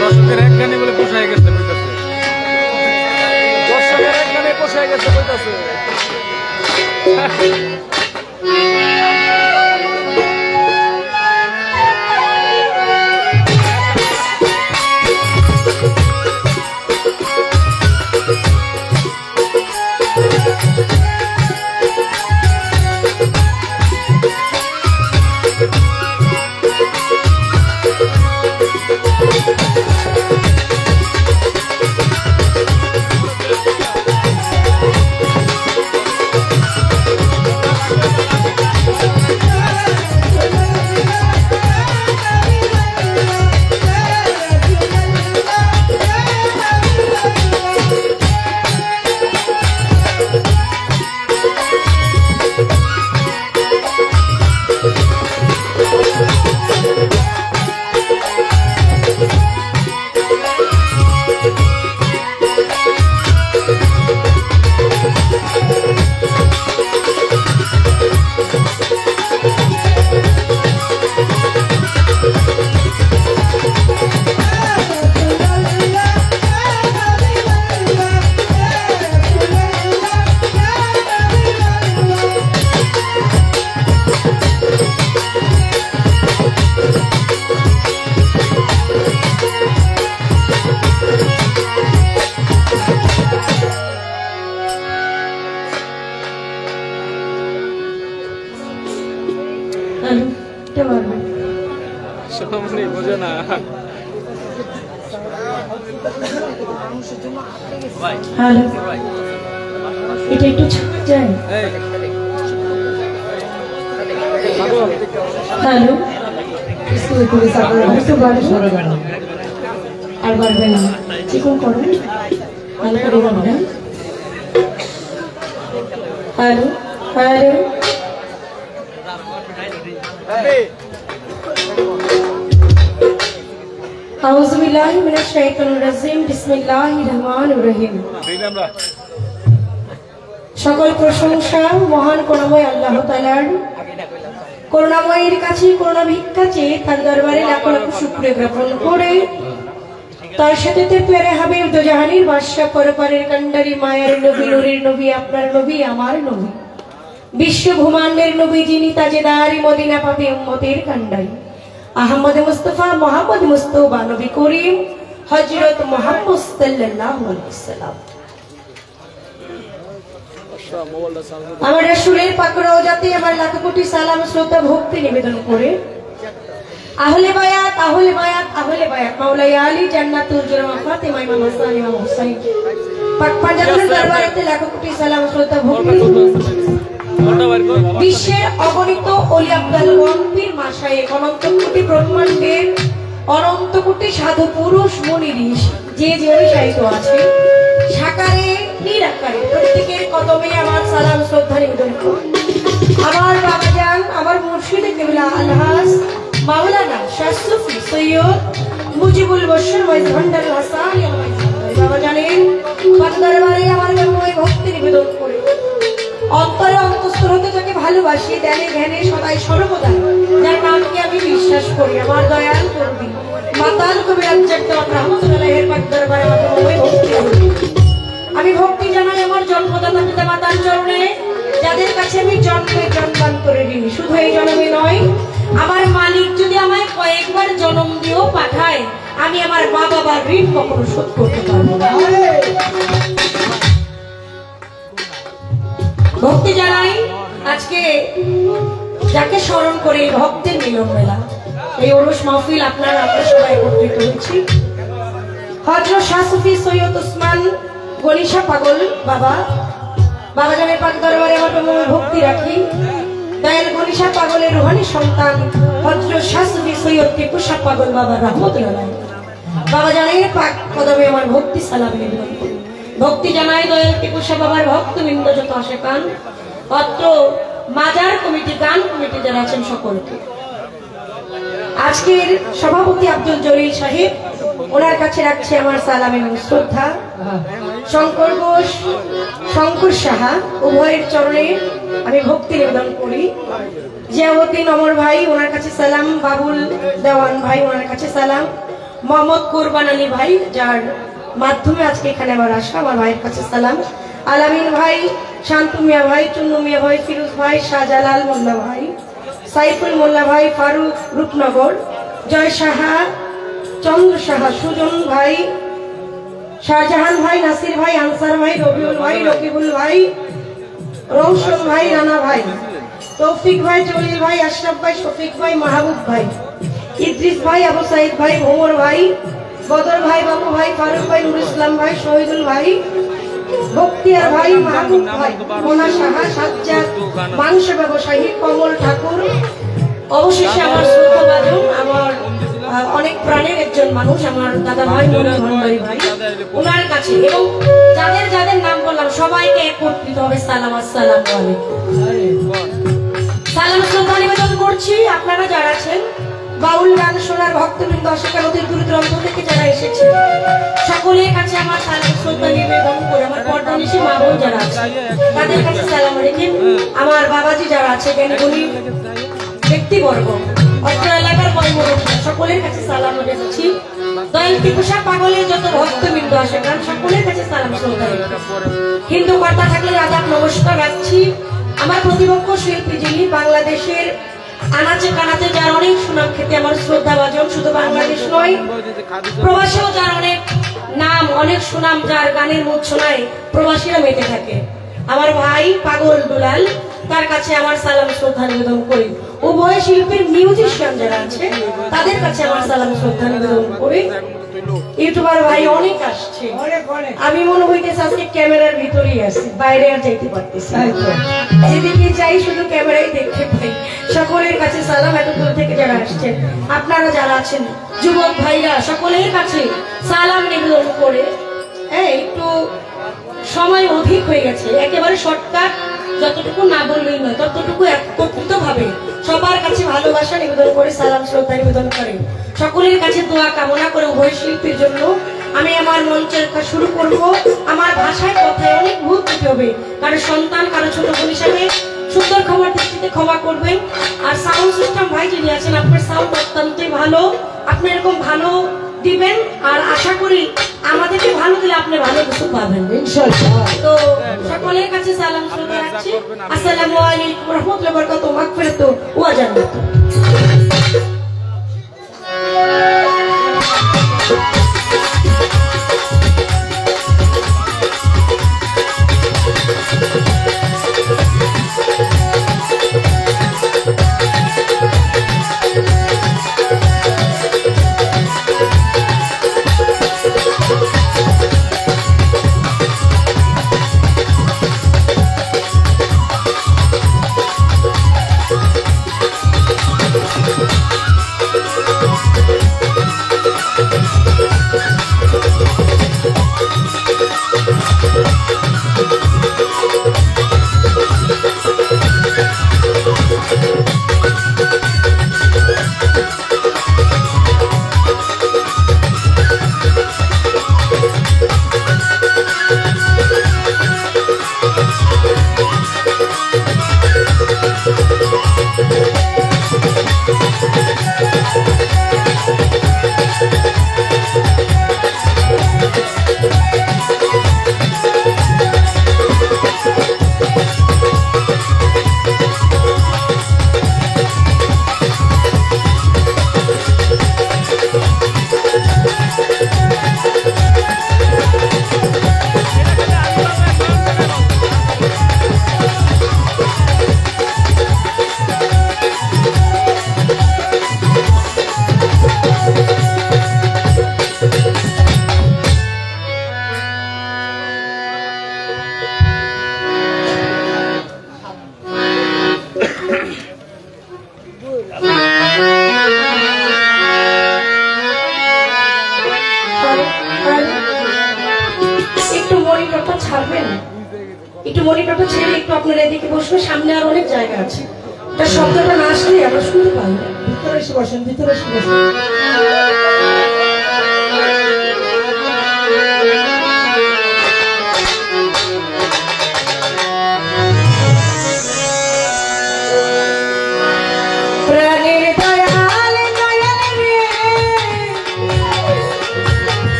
দর্শকের একখানি বলে পোষায় গেছে। গেছে কইতাছে সোনামণি বোঝে না হ্যালো এটা একটু যায় হ্যালো স্কুল করে আর বাড়বে না চিকন করবেন ভালো করে বাড়বেন হ্যালো হ্যালো আউযু বিল্লাহি মিনাশ শাইতানির রাজিম বিসমিল্লাহির রহমানির রহিম সকল প্রশংসা মহান করুণাময় আল্লাহ তাআলার করুণাময়ের কাছে করুণা ভিক্ষা চেয়ে তার দরবারে লাখ লাখ শুকরিয়া জ্ঞাপন করে তার সাথে প্যারে হাবিব দুজাহানের বাদশা পরপারের কান্ডারি মায়ের নবী নূরের নবী আপনার নবী আমার নবী বিশ্ব ব্রহ্মাণ্ডের নবী যিনি তাজেদারি মদিনা পাপী উম্মতের কান্ডারি আহমদ মুস্তাফা মোহাম্মদ মুস্তাফা নবী করিম হযরত মুহাম্মদ সাল্লাল্লাহু আলাইহি ওয়াসাল্লাম আমার রাসূলের পাক রওজাতে আমার লাখ কোটি সালাম শ্রদ্ধা ভক্তি নিবেদন করে আহলে বায়াত আহলে বায়াত আহলে বায়াত মাওলাই আলী জান্নাতুল জুলমা ফাতেমা ইমাম হাসান ইমাম হুসাইন পাক পাঞ্জাবের দরবারেতে লাখ কোটি সালাম শ্রদ্ধা ভক্তি বিশ্বের অগণিত ওলি আব্দুল ওয়াহীর মাশায়েখ অনন্ত কোটি ব্রহ্মাণ্ডের অনন্ত কোটি সাধু পুরুষ মুনি ঋষি যে যে সাহিত্য আছে সাকারে নিরাকারে প্রত্যেকের কদমে আমার সালাম শ্রদ্ধা নিবেদন করি আমার বাবাজান আমার মুর্শিদে কেবলা আলহাজ মাওলানা শাহ সুফি সৈয়দ মুজিবুল বশর ওয়াইজ ভান্ডার হাসান বাবাজানের দরবারে আমার ভক্তি নিবেদন করে অন্তরে অন্তঃস্থল হতে যাকে ভালোবাসি ধ্যানে ধ্যানে সদাই সর্বদা যার নামকে আমি বিশ্বাস করি আমার দয়াল করবি মাতাল কবি রহমতুল্লাহের পাক দরবারে আমি ভক্তি জানাই আমার জন্মদাতা পিতা মাতার চরণে যাদের কাছে আমি জন্মে জন্মান্তরে করে ঋণী শুধু এই জন্মে নয় আমার মালিক যদি আমায় কয়েকবার জন্ম দিয়েও পাঠায় আমি আমার মা বাবার ঋণ কখনো শোধ করতে পারবো না ভক্তি জানাই আজকে যাকে স্মরণ করে ভক্তের মিলন মেলা এই ওরস মাহফিল আপনারা সবাই একত্রিত হয়েছি হযরত শাহ সুফি সৈয়দ উসমান গনিশা পাগল বাবা জানের পাক দরবারে আমার ভক্তি রাখি দয়াল গনিশা পাগলের রুহানি সন্তান হযরত শাহ সুফি সৈয়দ টিপু শাহ পাগল বাবা রাহমাতুল্লাহ বাবা জানের পাক কদমে আমার ভক্তি সালাম নিবেদন করি ভক্তি জানাই দয়াল টিপু শাহ বাবার ভক্তবৃন্দ যত আশেকান অত্র মাজার কমিটি গান কমিটি যারা আছেন সকলকে আজকের সভাপতি আব্দুল জলিল সাহেব ওনার কাছে রাখছি আমার সালাম এবং শ্রদ্ধা শঙ্কর ঘোষ শঙ্কর সাহা উভয়ের চরণে আমি ভক্তি নিবেদন করি জিয়াউদ্দিন অমর ভাই ওনার কাছে সালাম বাবুল দেওয়ান ভাই ওনার কাছে সালাম মোহাম্মদ কুরবান আলী ভাই যার মাধ্যমে আজকে এখানে আমার আসা আমার ভাইয়ের কাছে সালাম আলামিন ভাই, শান্তু মিয়া ভাই, চুন্নু মিয়া ভাই, ফিরোজ ভাই, শাহজালাল মোল্লা ভাই, সাইফুল মোল্লা ভাই, ফারুক রূপনগর, জয় সাহা, চন্দ্র সাহা, সুজন ভাই, শাহজাহান ভাই, নাসির ভাই, আনসার ভাই, রবিউল ভাই, রকিবুল ভাই, রৌশন ভাই, রানা ভাই, তৌফিক ভাই, জলিল ভাই, আশরাফ ভাই, শফিক ভাই, মাহবুব ভাই, ইদ্রিস ভাই, আবু সাইদ ভাই, ভোমর ভাই, বদর ভাই, বাবু ভাই, ফারুক ভাই, নুর ইসলাম ভাই, শহীদুল ভাই, বক্তিয়ার ভাই, মাহবুব ভাই, মোনা সাহা, সাজ্জাদ, মাংস ব্যবসায়ী, কমল ঠাকুর, অবশেষে আমার শ্রদ্ধাভাজন, আমার অনেক প্রাণের একজন মানুষ, আমার দাদা ভাই মনির ভান্ডারী ভাই, ওনার কাছে এবং যাদের যাদের নাম বললাম সবাইকে একত্রিত হবে সালাম, আসসালামু আলাইকুম। সালাম শ্রদ্ধা নিবেদন করছি আপনারা যারা আছেন, বাউল গান শোনার ভক্তবৃন্দ, আশিকার অতি দূর দূরান্ত থেকে যারা এসেছে, সকলের কাছে আমার সালাম শ্রদ্ধা নিবেদন করে আমার পর্দানিশী মা বোন যারা আছে তাদের কাছে সালাম রেখে, আমার বাবাজি যারা আছে জ্ঞানী ব্যক্তিবর্গ, অত্র এলাকার কর্মরত সকলের কাছে সালাম রেখেছি। দয়াল টিপুসা পাগলের যত ভক্তবৃন্দ আসে গান সকলের কাছে সালাম শ্রদ্ধা রেখেছি। হিন্দু কর্তা থাকলে আদাব নমস্কার রাখছি। আমার প্রতিপক্ষ শিল্পী যিনি বাংলাদেশের আনাচে কানাচে যার অনেক সুনাম খেতে আমার শ্রদ্ধাভাজন, শুধু বাংলাদেশ নয় প্রবাসেও যার অনেক নাম অনেক সুনাম, যার গানের মূর্ছনায় প্রবাসীরা মেতে থাকে, আমার ভাই পাগল দুলাল, তার কাছে আমার সালাম শ্রদ্ধা নিবেদন করি। উভয় শিল্পীর মিউজিশিয়ান যারা আছে তাদের কাছে আমার সালাম শ্রদ্ধা নিবেদন করি। ইউটিউবার ভাই অনেক আসছে, আমি মনে হইতেছে আজকে ক্যামেরার ভিতরেই আছি, বাইরে আর যাইতে পারতেছি, যেদিকে যাই শুধু ক্যামেরাই দেখতে পাই। সকলের কাছে সালাম, এত দূর থেকে যারা আসছেন, আপনারা যারা আছেন যুবক ভাইরা সকলের কাছে সালাম নিবেদন করে একটু সময় অধিক হয়ে গেছে, একেবারে শর্টকাট যতটুকু না বললেই নয় ততটুকু একত্রিত ভাবে সবার কাছে ভালোবাসা নিবেদন করে সালাম শ্রদ্ধা নিবেদন করে সকলের কাছে দোয়া কামনা করে উভয় শিল্পীর জন্য আমি আমার মঞ্চের কাজ শুরু করব। আমার ভাষায় কথায় অনেক ভুল দিতে হবে, কারো সন্তান কারো ছোট বোন হিসাবে সুন্দর খবর দৃষ্টিতে ক্ষমা করবেন। আর সাউন্ড সিস্টেম ভাই যিনি আছেন, আপনার সাউন্ড অত্যন্তই ভালো, আপনি এরকম ভালো দিবেন আর আশা করি আমাদেরকে ভালো দিলে আপনি ভালো কিছু পাবেন ইনশাআল্লাহ। তো সকলের কাছে সালাম শ্রদ্ধা রাখছি। আসসালামু আলাইকুম ওয়া রাহমাতুল্লাহি ওয়া বারাকাতুহু, মাগফিরাতু ওয়া জান্নাতু। একটু মনিটরটা ছেড়ে একটু আপনারা এদিকে বসবেন, সামনে আর অনেক জায়গা আছে, এটা শব্দটা না আসলে আমরা শুনতে পাই না। ভিতরে এসে বসেন, ভিতরে এসে বসেন।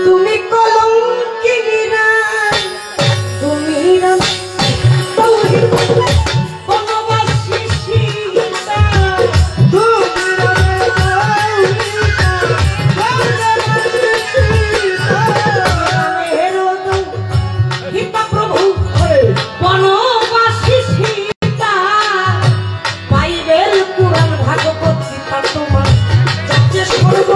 তুমি কলঙ্কিনী রানী, তুমি রানী তৌহি বনবাসী সীতা, তুমি রানী সীতা প্রভু বনবাসী সীতা, বাইবেল পুরাণ ভাগবত গীতা তোমার যাচ্ছে সর্ব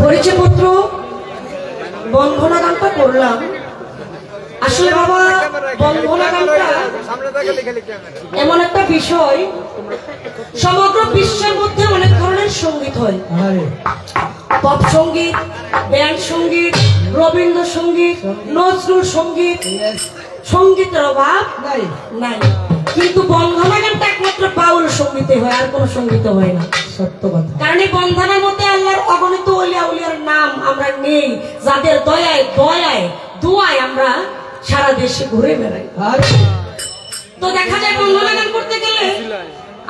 পরিচয়পত্র বন্ধনা গানটা করলাম। আসলে বাবা বন্ধনা গানটা এমন একটা বিষয়, সমগ্র বিশ্বের মধ্যে অনেক ধরনের সঙ্গীত হয়, পপ সঙ্গীত, ব্যান্ড সঙ্গীত, রবীন্দ্রসঙ্গীত, নজরুল সঙ্গীত, সঙ্গীতের অভাব নাই, কিন্তু বন্ধনা গানটা একমাত্র বাউল সঙ্গীতে হয়, আর কোন সঙ্গীতে হয় না। সত্য কথা। কারণ এই বন্ধনার মধ্যে আল্লাহর অগণিত ওলিয়া উলিয়ার নাম আমরা নেই, যাদের দয়ায় দয়ায় দুয়ায় আমরা সারা দেশে ঘুরে বেড়াই। তো দেখা যায় বন্ধনা গান করতে গেলে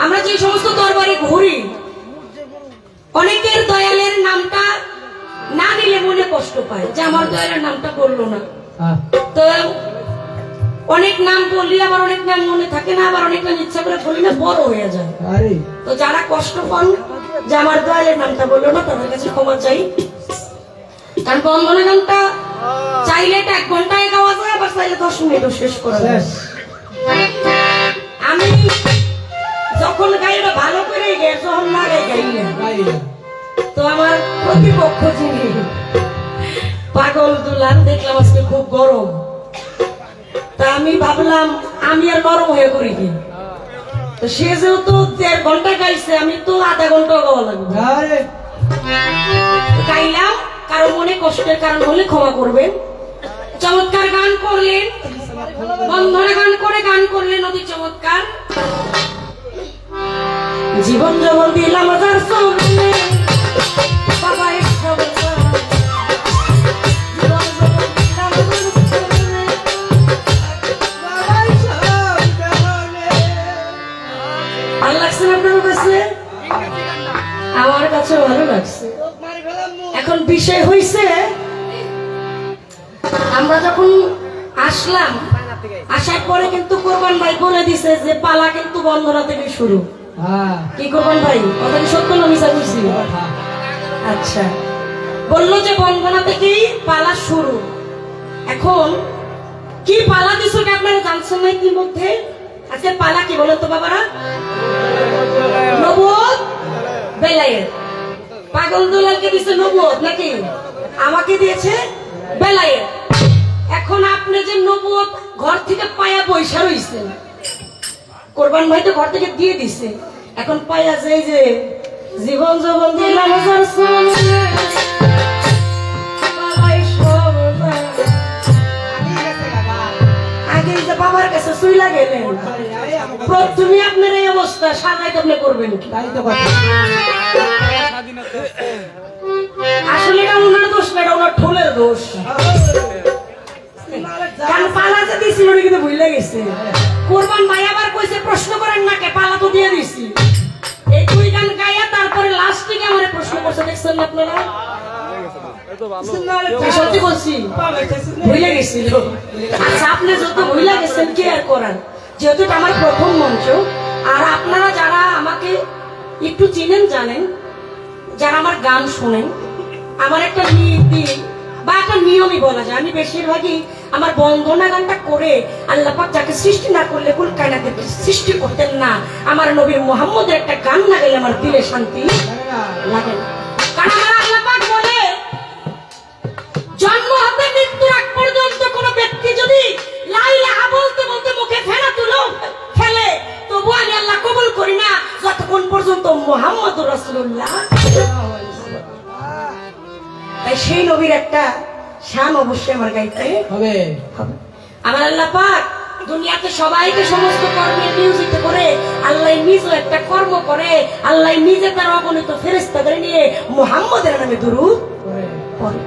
আমরা যে সমস্ত দরবারে ঘুরি, অনেকের দয়ালের নামটা না নিলে মনে কষ্ট পায় যে আমার দয়ালের নামটা বললো না। তো অনেক নাম বললি, আবার অনেক নাম মনে থাকে না, আবার অনেক নাম ইচ্ছা করে বলি না, বড় হয়ে যায়। তো যারা কষ্ট পান যে আমার দয়ালের নামটা বললো না, তাদের কাছে ক্ষমা চাই। কারণ বন্ধনা গানটা চাইলে এটা 1 ঘন্টায় গাওয়া যায়, আবার চাইলে 10 মিনিটও শেষ করা যায়। আমি যখন গাই ওটা ভালো করে গাই, যখন না গাই না। তো আমার প্রতিপক্ষ যিনি পাগল দুলাল, দেখলাম আজকে খুব গরম, তা আমি ভাবলাম আমি আর নরম হয়ে করি কি। তো সে যেহেতু 1.5 ঘন্টা গাইছে, আমি তো আধা ঘন্টা গাওয়া লাগবে। গাইলাম, কারো মনে কষ্টের কারণ হলে ক্ষমা করবেন। চমৎকার গান করলেন, বন্ধনা গান করে গান করলেন অতি চমৎকার। জীবন যখন দিলাম যার সামনে, বাবা এসব ভালো লাগছে না আপনার কাছে? আমার কাছে ভালো লাগছে। এখন বিষয় হইছে, আমরা যখন আসলাম, আসার পরে কিন্তু কোরবান ভাই বলে দিছে যে পালা কিন্তু বন্ধনা থেকে শুরু। কি কোরবান ভাই, কথা কি সত্য না মিছা বলছি? আচ্ছা, বললো যে বন্ধনা থেকেই পালা শুরু। এখন কি পালা দিছো কি আপনারা জানছেন না ইতিমধ্যে? আজকে পালা কি বলেন তো বাবারা? নবুয়ত বেলায়েত। পাগল দুলালকে দিছে নবুয়ত নাকি? আমাকে দিয়েছে বেলায়েত। এখন আপনি যে নবুয়ত ঘর থেকে পায়া বৈশা রইছেন, কোরবান ভাই তো ঘর থেকে দিয়ে দিছে, এখন পায়া যায় যে জীবন যৌবন দিলাম যার সামনে, আগে যে বাবার কাছে শুইলা গেলেন, প্রথমে আপনার এই অবস্থা সাজাইতে আপনি করবেন কি? আসলে এটা ওনার দোষ না, এটা ওনার ঠোলের দোষ। কারণ পালা যে দিয়েছিল ওটা কিন্তু ভুলে গেছে। কোরবান ভাই আবার কইছে প্রশ্ন করেন না কে, পালা তো দিয়ে দিছি। এই 2 গান গাইয়া তারপরে লাস্ট থেকে আমারে প্রশ্ন করছে, দেখছেন না আপনারা? সত্যি বলছি, ভুলে গেছিল। আচ্ছা, আপনি যত ভুলে গেছেন কি আর করার, যেহেতু এটা আমার প্রথম মঞ্চ। আর আপনারা যারা আমাকে একটু চিনেন জানেন, যারা আমার গান শোনেন, আমার একটা নীতি বা একটা নিয়মই বলা যায়, আমি বেশিরভাগই আমার বন্দনা গানটা করে আল্লাহ পাক যাকে সৃষ্টি না করলে কুল কায়নাতে সৃষ্টি করতেন না, আমার নবী মুহাম্মদের একটা গান না গেলে আমার দিলে শান্তি লাগে না। কারণ আমার আল্লাহ পাক বলে, জন্ম হতে মৃত্যুর আগ পর্যন্ত কোন ব্যক্তি যদি লা ইলাহা বলতে বলতে মুখে ফেনা তুলো ফেলে, তবু আমি আল্লাহ কবুল করি না যতক্ষণ পর্যন্ত মুহাম্মদুর রাসূলুল্লাহ। তাই সেই নবীর একটা শান অবশ্যই আমার গাইতে হবে। আমার আল্লাহ পাক দুনিয়াতে সবাইকে সমস্ত কর্মে নিয়োজিত করে, আল্লাহ নিজে একটা কর্ম করে, আল্লাহ নিজে তার অগণিত ফেরেশতাদের নিয়ে মুহাম্মদের নামে দুরূদ পড়ে।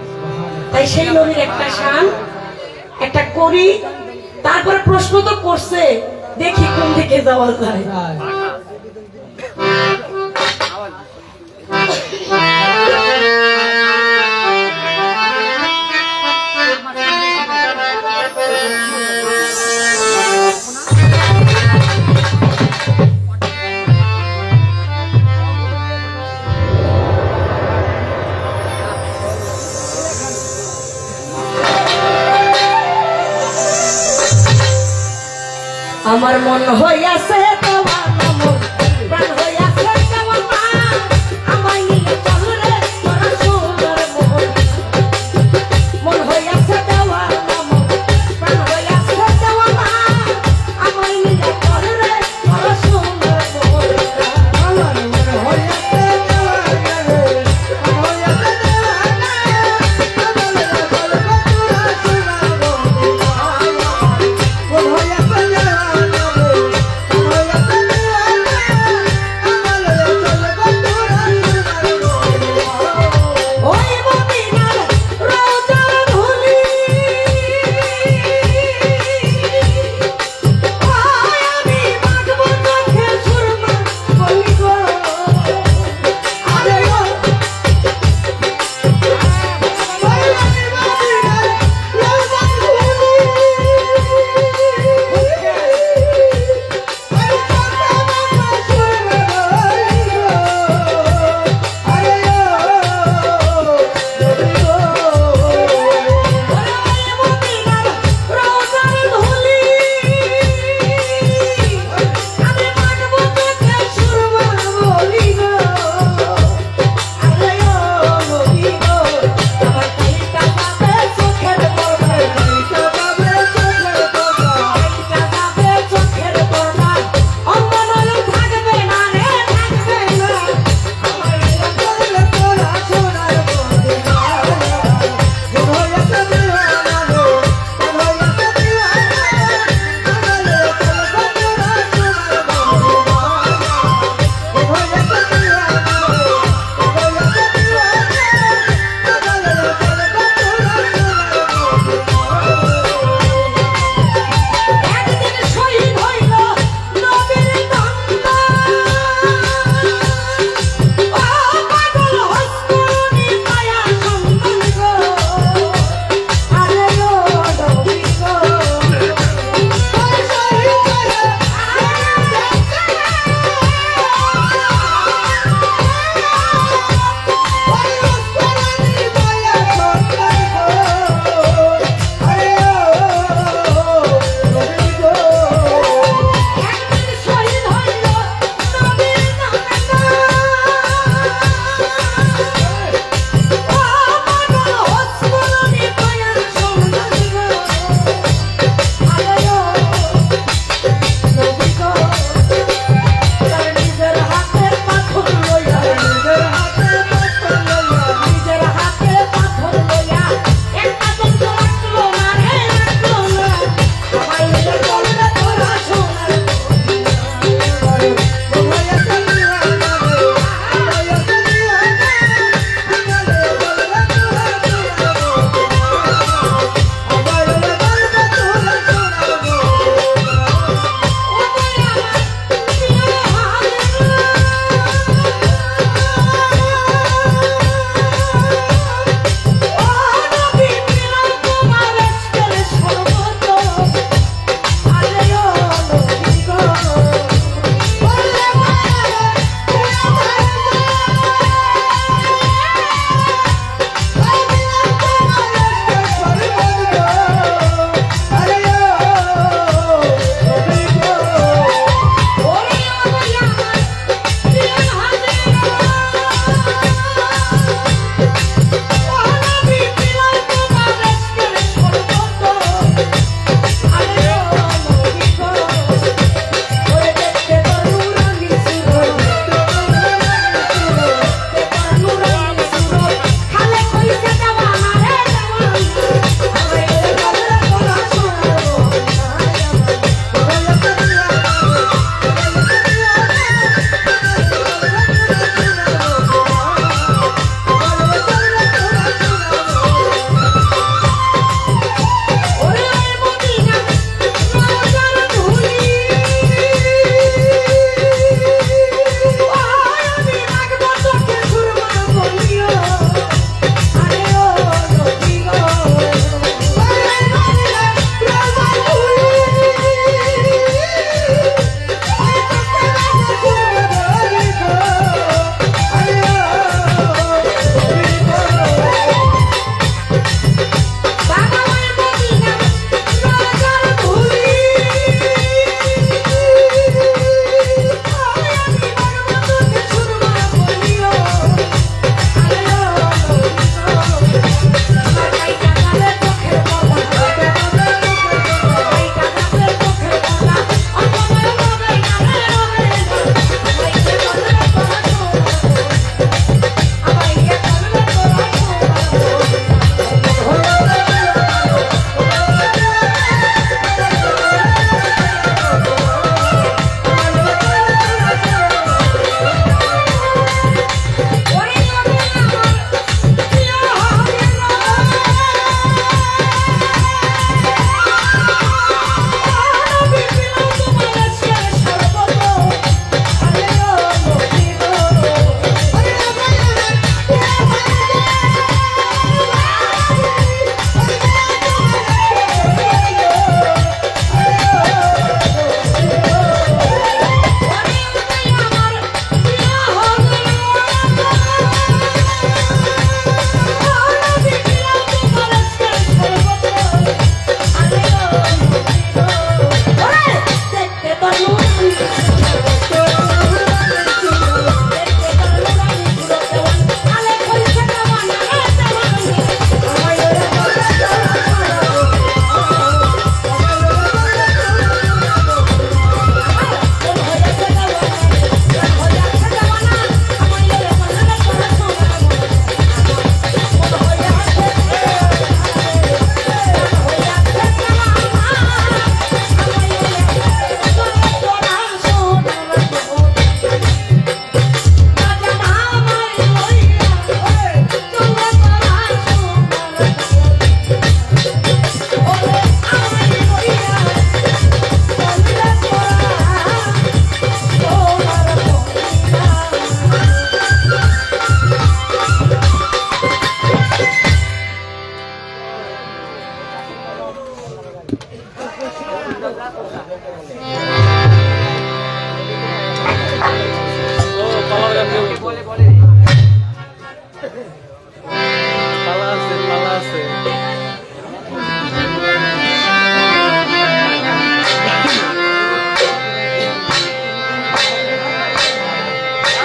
তাই সেই নবীর একটা শান একটা করি। তারপরে প্রশ্ন তো করছে, দেখি কোন দিকে যাওয়া যায়। আমার মন হইয়াছে তোমার নাম, প্রাণ হইয়াছে কেমন আমায় নিয়ে চল রে তোরা সুন্দর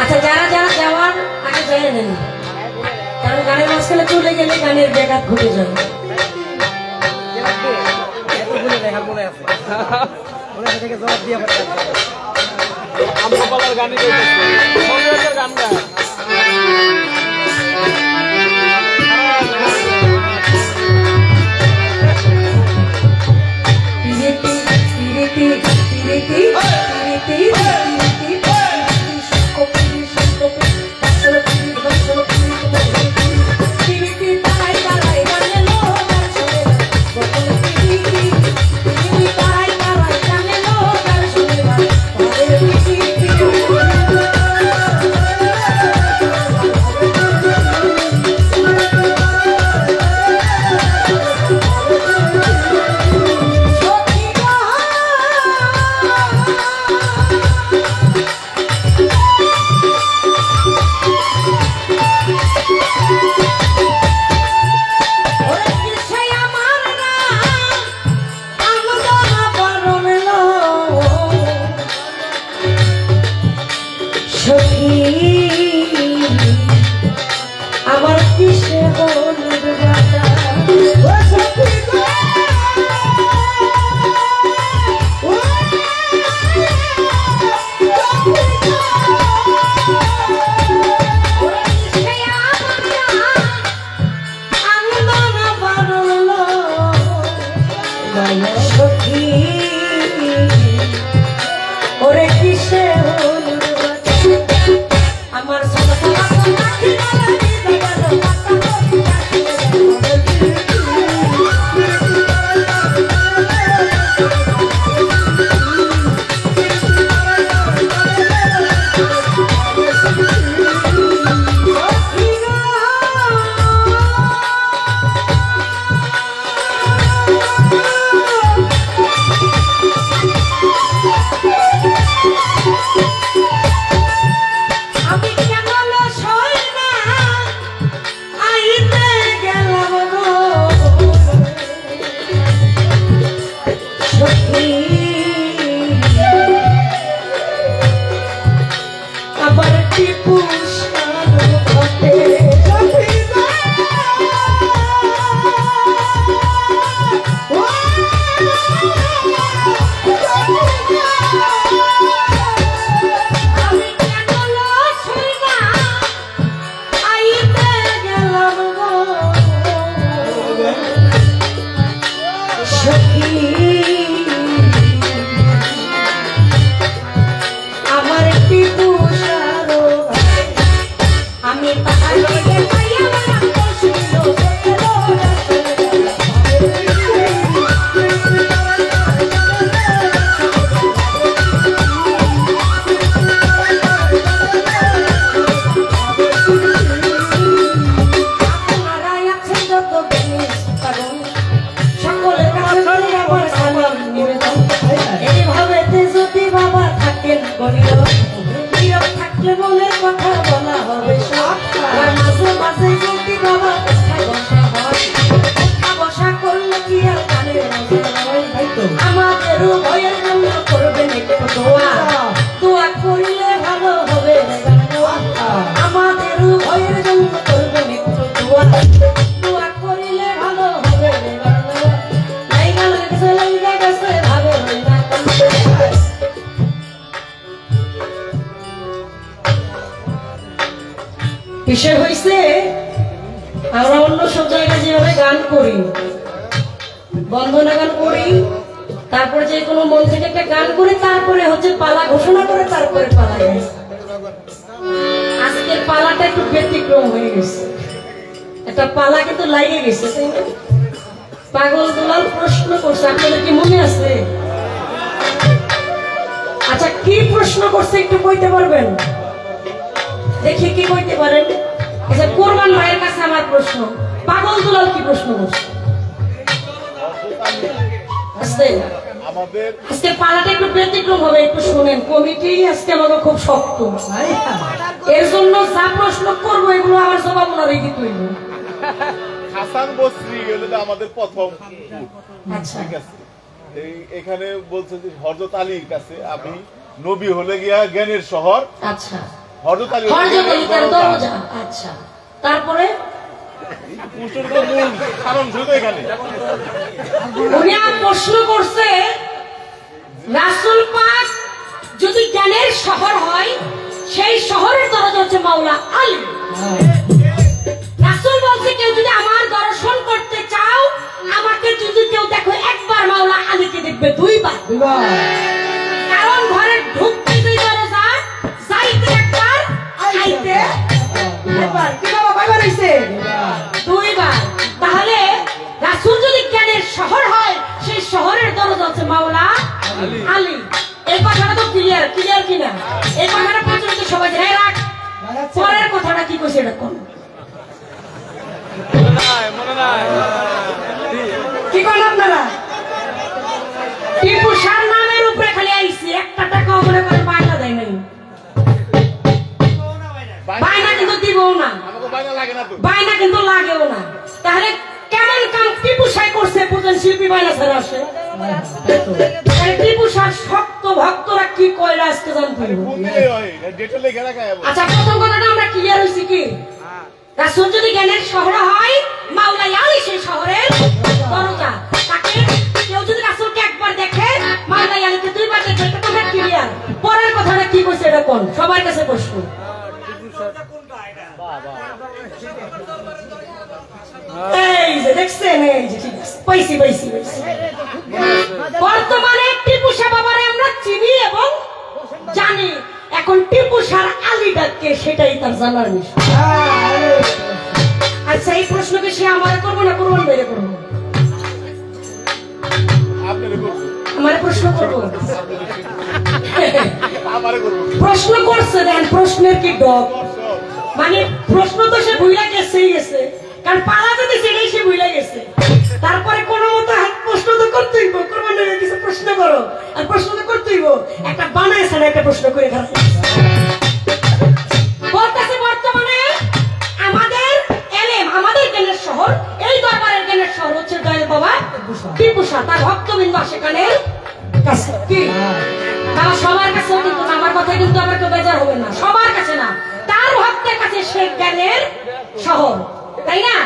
আচ্ছা যারা যারা যাওয়ার আগে জেনে নেন, কারণ গানের মাঝখানে চলে গেলে গানের ব্যাঘাত ঘটে যায়। আমরা বলার গানই গাইতেছি গান গায় আমার কিসে বলবে বাবা ও সখী গো সখী ওরে কিসে আমার বিষয় হয়েছে আমরা অন্য সব জায়গায় যেভাবে গান করি, বন্দনা গান করি, তারপরে যে কোনো মন থেকে একটা গান করি, তারপরে হচ্ছে পালা ঘোষণা করে, তারপরে পালা গাই। আজকের পালাটা একটু ব্যতিক্রম হয়ে গেছে, একটা পালা কিন্তু লাগিয়ে গেছে, তাই না? পাগল দুলাল প্রশ্ন করছে, আপনাদের কি মনে আছে? আচ্ছা, কি প্রশ্ন করছে একটু কইতে পারবেন? দেখি কি কইতে পারেন। আচ্ছা, কোরবান ভাইয়ের কাছে আমার প্রশ্ন, পাগল দুলাল কি প্রশ্ন করছে? আজকে পালাটা একটু ব্যতিক্রম হবে, একটু শুনেন। কমিটি আজকে আমাকে খুব শক্ত, এর জন্য যা প্রশ্ন করবো এগুলো আমার জবাব ওনারই দিতে হইব। হাসান বসরি হলো আমাদের প্রথম। আচ্ছা, ঠিক আছে, এখানে বলছে যে হযরত আলীর কাছে আমি নবী হলে গিয়া জ্ঞানের শহর। আচ্ছা, হযরত আলী তার দরজা। আচ্ছা, তারপরে কারণ শুধু এখানে উনি প্রশ্ন করছে, রাসূল পাক যদি জ্ঞানের শহর হয়, সেই শহরের দরজা হচ্ছে মাওলা আলী। রাসূল বলছে, কেউ যদি আমার দর্শন করতে চাও, আমাকে যদি কেউ দেখো একবার, মাওলা আলীকে দেখবে দুইবার। কারণ ঘরে ঢুকতে দুই দরজা, যাইতে একবার, আইতে একবার। কি বাবা কয়বার হইছে? দুইবার। তাহলে রাসূল যদি জ্ঞানের শহর হয়, সেই শহরের দরজা হচ্ছে মাওলা আলী। এই কথাটা তো ক্লিয়ার কিনা? এই কথাটা প্রচলিত সবাই জানে। রাখ, পরের কথাটা কি কইছে এটা কোন? কি করেন আপনারা? টিপু শাহ নামের উপরে খালি আইছি, একটা টাকাও মনে করেন বায়না দেয় নাই। বায়না কিন্তু দিবও না, বায়না কিন্তু লাগেও না। তাহলে কেমন কাম টিপু শাহ করছে? প্রধান শিল্পী বায়না ছাড়া আসে। টিপু শাহ শক্ত ভক্তরা কি কয় আজকে জানতে হবে। আচ্ছা, প্রথম কথাটা আমরা ক্লিয়ার হয়েছি কি? রাসূল যদি জ্ঞানের শহর হয়, মাওলা আলী সেই শহরের দরজা। তাকে কেউ যদি রাসূলকে একবার দেখে, মাওলা আলীকে দুইবার দেখে, এটা তোমরা ক্লিয়ার। পরের কথাটা কি কইছে এটা কোন? সবার কাছে প্রশ্ন। এই যে দেখছেন, এই যে ঠিক আছে, পাইছি। বর্তমানে টিপু শাহ বাবারে আমরা চিনি এবং জানি, এখন টিপু শাহ আলী ডাককে, সেটাই তার জানার বিষয়। আচ্ছা, এই প্রশ্নকে সে আমার করবো না কোরবান ভাইরে করবো? আমার প্রশ্ন করবো। প্রশ্ন করছে, দেখেন প্রশ্নের কি ডক। মানে প্রশ্ন তো সে ভুলে গেছে, কারণ পালা যদি সেটাই সে ভুলে গেছে। তারপরে কোনো মতো প্রশ্ন তো করতেই কোরবান ভাইয়ের কিছু প্রশ্ন করো, আর প্রশ্ন তো করতেই একটা বানাইছে না, একটা প্রশ্ন করে বলতেছে, বর্তমানে আমাদের এলেম, আমাদের জ্ঞানের শহর, এই দরবারের জ্ঞানের শহর হচ্ছে দয়াল বাবা টিপু শাহ। তার ভক্তবৃন্দ সেখানে কাছে কি তারা সবার কাছেও কিন্তু না, আমার কথা কিন্তু আমার কেউ বেজার হবে না, সবার কাছে না, তার ভক্তের কাছে সে জ্ঞানের শহর, তাই না?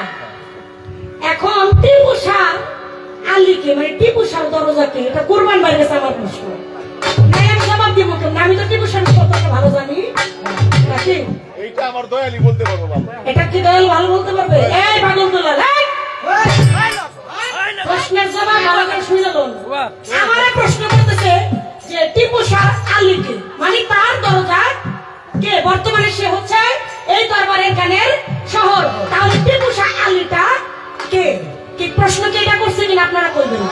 এখন টিপু শাহ আলীকে, মানে টিপু শাহ দরজাকে, এটা কোরবান ভাইয়ের কাছে আমার প্রশ্ন। আমি জবাব দিব কেমন? আমি তো টিপু শাহ কথা ভালো জানি নাকি? এইটা আমার দয়ালি বলতে পারবো বাবা। এটা কি দয়াল ভালো বলতে পারবে? এই পাগল দুলাল, প্রশ্নের জবাব ভালো করে শুনে লোন। আমার প্রশ্ন করতেছে যে টিপু শাহ আলীকে, মানে তার দরজা কে? বর্তমানে সে হচ্ছে এই দরবারের জ্ঞানের শহর। তাহলে টিপু শাহ আলীটা কে? কি প্রশ্ন কি এটা করছে কিনা আপনারা কইবেন?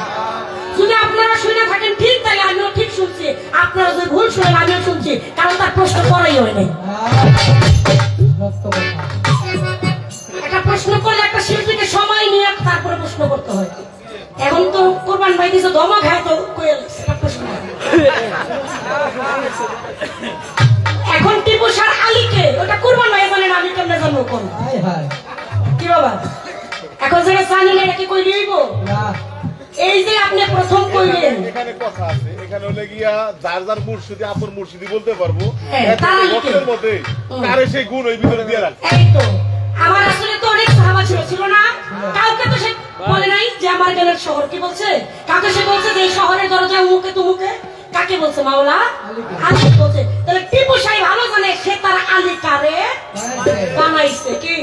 যদি আপনারা শুনে থাকেন ঠিক, তাহলে আমিও ঠিক শুনছি, আপনারা যদি ভুল শুনেন আমিও শুনছি, কারণ তার প্রশ্ন করাই হয় নাই। একটা প্রশ্ন করলে একটা শিল্পীকে সময় নিয়ে তারপরে প্রশ্ন করতে হয়। এখন তো কোরবান ভাই দিছে ধমক, হ্যাঁ তো প্রশ্ন। এখন টিপু শাহ আলীকে, ওটা কোরবান ভাই জানেন, আমি কেমনে জানবো কোন? কি বাবা এখন যেটা জানি না, এটা কি কই দিব? এই যে আপনি প্রথম কইলেন, এখানে কথা আছে, এখানে হলে গিয়া যার যার মুর্শিদি আপন মুর্শিদি বলতে পারবো, এর মধ্যে কারে সেই গুণ ওই ভিতরে দিয়ে রাখ। এই তো আমার আসলে তো অনেক সাহাবা ছিল না, কাউকে তো সে বলে নাই যে আমার জ্ঞানের শহর। কি বলছে? কাকে সে বলছে যে এই শহরের দরজা মুখে তুমুকে? কাকে বলছে? মাওলা আলী বলছে। তাহলে টিপু শাহ ভালো জানে সে তার আলী কারে বানাইছে কি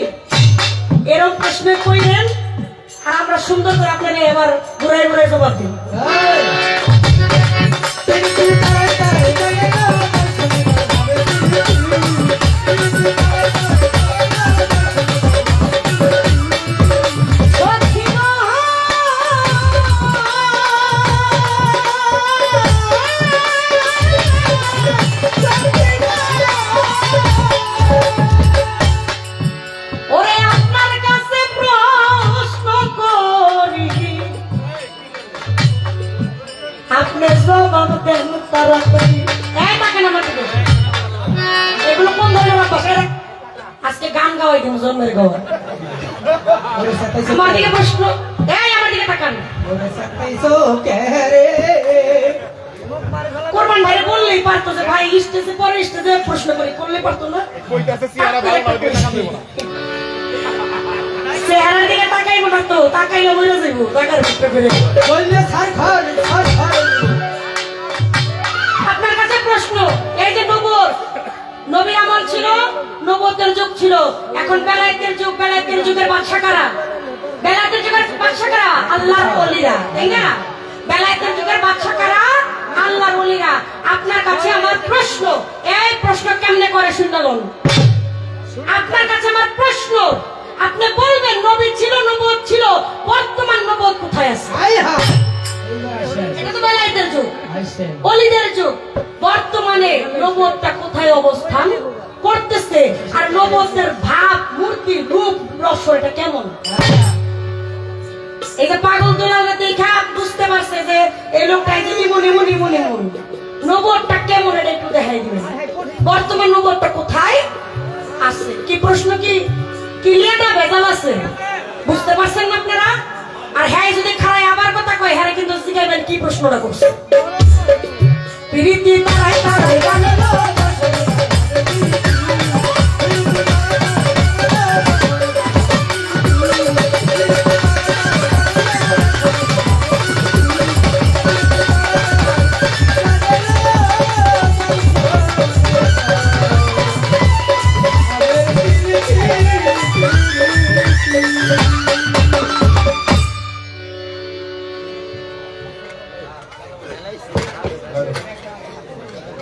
এরকম প্রশ্ন কইলেন আর আমরা সুন্দর করে আপনাকে এবার ঘুরাই ঘুরাই জবাব দিই আজকে গান গাওয়াই দিন জন্মের গাওয়া আমার দিকে প্রশ্ন আমার দিকে তাকান কোরবান ভাই বললেই পারতো যে ভাই স্টেজে পরে স্টেজে প্রশ্ন করি করলে পারতো না চেহারার দিকে তাকাইবো না তো তাকাইলে বলে যাইবো টাকার ভিতরে ফেলে আপনার কাছে প্রশ্ন এই যে নবীর আমল ছিল নবুয়তের যুগ ছিল এখন বেলায়েতের যুগ বেলায়েতের যুগের বাদশা কারা বেলায়েতের যুগের বাদশা কারা আল্লাহর ওলিরা তাই না বেলায়েতের যুগের বাদশা কারা আল্লাহর ওলিরা আপনার কাছে আমার প্রশ্ন এই প্রশ্ন কেমনে করে শুনলেন আপনার কাছে আমার প্রশ্ন আপনি বলবেন নবী ছিল নবুয়ত ছিল বর্তমান নবুয়ত কোথায় আছে এটা তো বেলায়েতের যুগ ওলিদের যুগ বর্তমানে নবুয়তটা কোথায় অবস্থান করতেছে আর নবুয়তের ভাব মূর্তি রূপ রস এটা কেমন এই যে পাগল দুলালকে দেখা বুঝতে পারছে যে এই লোকটা যে ইমন নবুয়তটা কেমন এটা একটু দেখাই দিবেন বর্তমান নবুয়তটা কোথায় আছে কি প্রশ্ন কি ক্লিয়ারটা ভেজাল আছে বুঝতে পারছেন না আপনারা আর হ্যাঁ যদি খারাই আবার কথা কয় হ্যাঁ কিন্তু শিখাইবেন কি প্রশ্নটা করছে প্রীতি তারাই তারাই গানে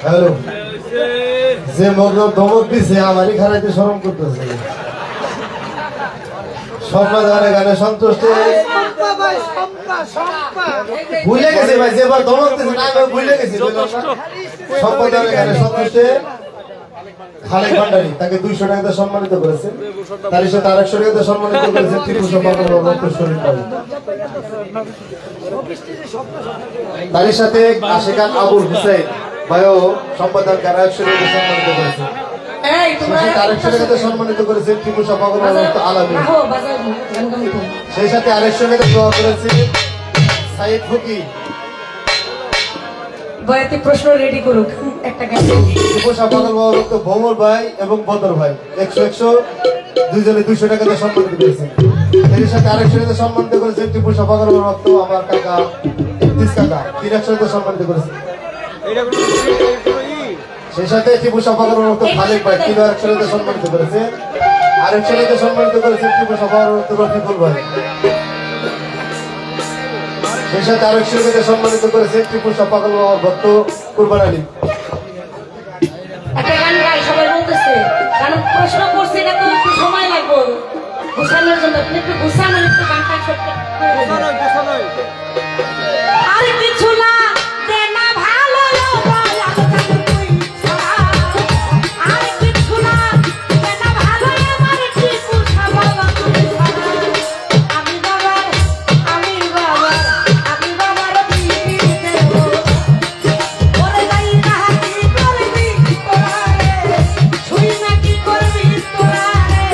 হ্যালো যে মগ্ন ধমক দিছে আমারই খারাইতে শরম করতেছে সম্পাদনের গানে সন্তুষ্ট ভুলে গেছে ভাই যেবার ধমক দিছে না আমি ভুলে গেছি সম্পাদনের গানে সন্তুষ্ট খালেক ভান্ডারী তাকে 200 টাকাতে সম্মানিত করেছেন তার সাথে 100 টাকাতে সম্মানিত করেছেন ত্রিপুরা সম্পাদক তার সাথে আশিকান আবুল হুসাইন ভাইও সম্পাদক কারা 100 টাকাতে সম্মানিত করেছেন সম্মানিত করেছেন ত্রিপুরা সম্পাদক আলামী সেই সাথে 100 টাকাতে দোয়া করেছেন সাইদ ফকি বয়াতি প্রশ্ন রেডি করুক একটা গান ত্রিপুরা সম্পাদক ভমর ভাই এবং বদর ভাই 100 দুইজনে 200 টাকাতে সম্মানিত করেছেন এর সাথে 100 টাকাতে সম্মানিত করেছেন ত্রিপুরা সম্পাদক আমার কাকা ইতিস কাকা 300 টাকাতে সম্মানিত করেছেন সেই সাথে ত্রিপুরা সম্পাদক খালেক ভাই 100 টাকাতে সম্মানিত করেছেন আর 100 টাকাতে সম্মানিত করেছেন ত্রিপুরা সম্পাদক রফিকুল ভাই সেই সাথে 100 টাকাতে সম্মানিত করেছেন ত্রিপুরা সম্পাদক ভক্ত কুরবান আলী একটা গান গাই সবাই বলতেছে কারণ প্রশ্ন করছে এটা তো একটু সময় লাগবে গুছানোর জন্য আপনি একটু গুছানোর একটু গানটা ছোট্ট আর কিছু না দেনা ভালো আর কিছু না দেনা ভালো আমার ঠিক উঠাবো আমি বাবার পিঠে ওরে যাই না কি করবি তোরারে ছুই না কি করবি তোরারে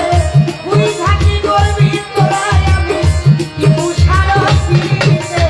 বুই থাকি করবি তোরারে আমি কি পুষারো পিঠে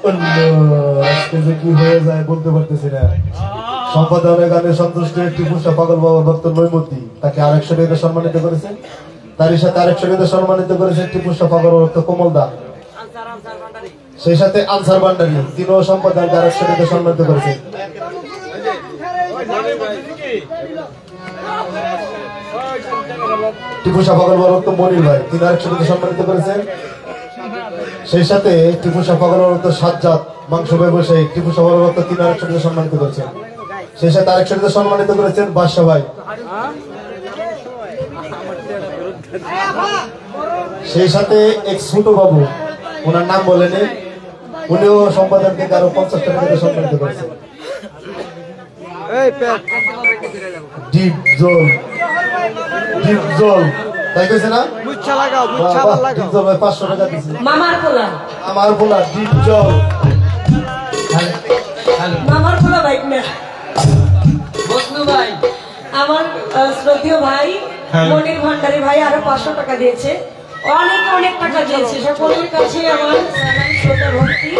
আজকে যে কি হয়ে যায় বলতে পারতেছি না। সম্পাদনের গানে সন্তুষ্ট টিপু শাহ পাগল বাবার ভক্ত নৈমতি তাকে আরেকশো টাকা সম্মানিত করেছেন। তারই সাথে আরেকশো টাকা সম্মানিত করেছেন টিপু শাহ পাগল ভক্ত কোমল দা। সেই সাথে আনসার ভান্ডারী তিনও সম্পাদনকে আরেকশো টাকা সম্মানিত করেছেন। টিপু শাহ পাগল বাবার ভক্ত মনির ভাই তিনি আরেকশো টাকা সম্মানিত করেছেন। সেই সাথে টিপু শাহ পাগল বাবার ভক্ত সাজ্জাদ মাংস ব্যবসায়ী টিপু শাহ পাগল ভক্ত তিনি আরেকশো টাকা সম্মানিত করেছেন। সেই সাথে আরেকশো টাকা সম্মানিত করেছেন বাদশা ভাই। সেই সাথে এক ছোট বাবু ওনার নাম বলেনি উনিও সম্পাদনকে আরো 50 টাকা দিয়ে সম্মানিত করেছেন। ডিপ জল তাই কইছে না মুচ্ছা লাগাও মুচ্ছা ভালো লাগাও ডিপ জল 500 টাকা দিছি। মামার পোলা আমার পোলা ডিপ জল মামার পোলা বাইক না বসনু ভাই আমার শ্রদ্ধেয় ভাই মনির ভান্ডারী ভাই আরো 500 টাকা দিয়েছে। অনেক অনেক টাকা দিয়েছে। সকলের কাছে আমার সালাম শ্রদ্ধা ভক্তি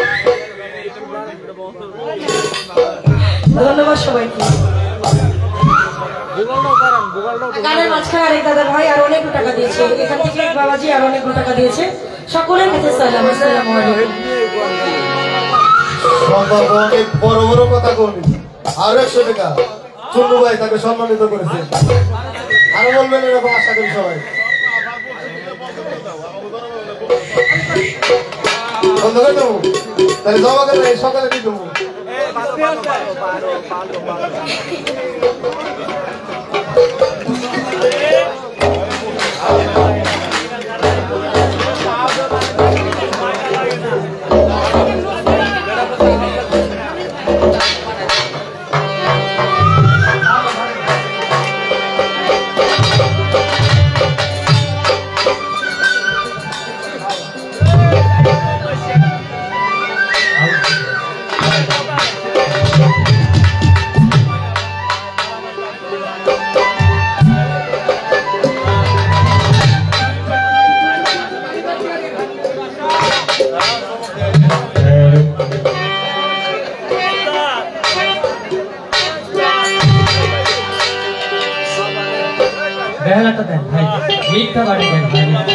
ধন্যবাদ সবাইকে। গানের মাঝখানে আরেক দাদা ভাই আর অনেক টাকা দিয়েছে। এখান থেকে এক বাবাজি আর অনেক টাকা দিয়েছে। সকলের কাছে সালাম আসসালামু আলাইকুম। অনেক বড় বড় কথা বলি আর 100 টাকা চুন্নু ভাই তাকে সম্মানিত করেছে। আরো বলবেন এরকম আশা করি সবাই। বন্ধ করে দেবো তাহলে জমা করে সকালে দিয়ে দেবো। বেহালাটা দেন ভাই, মিথ্যা বাড়ি দেন ভাই,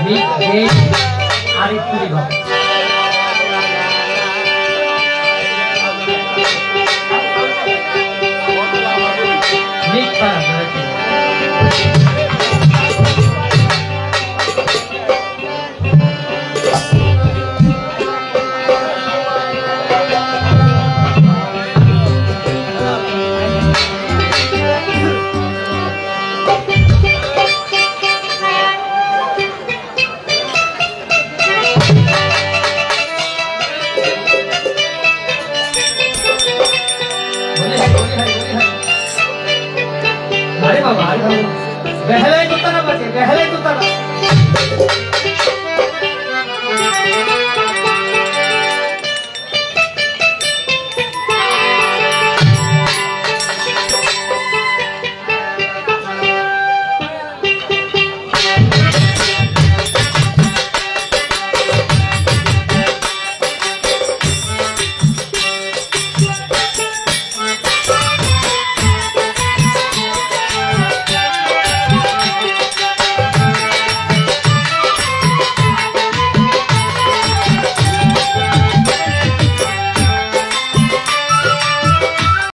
মিথ আরেকটু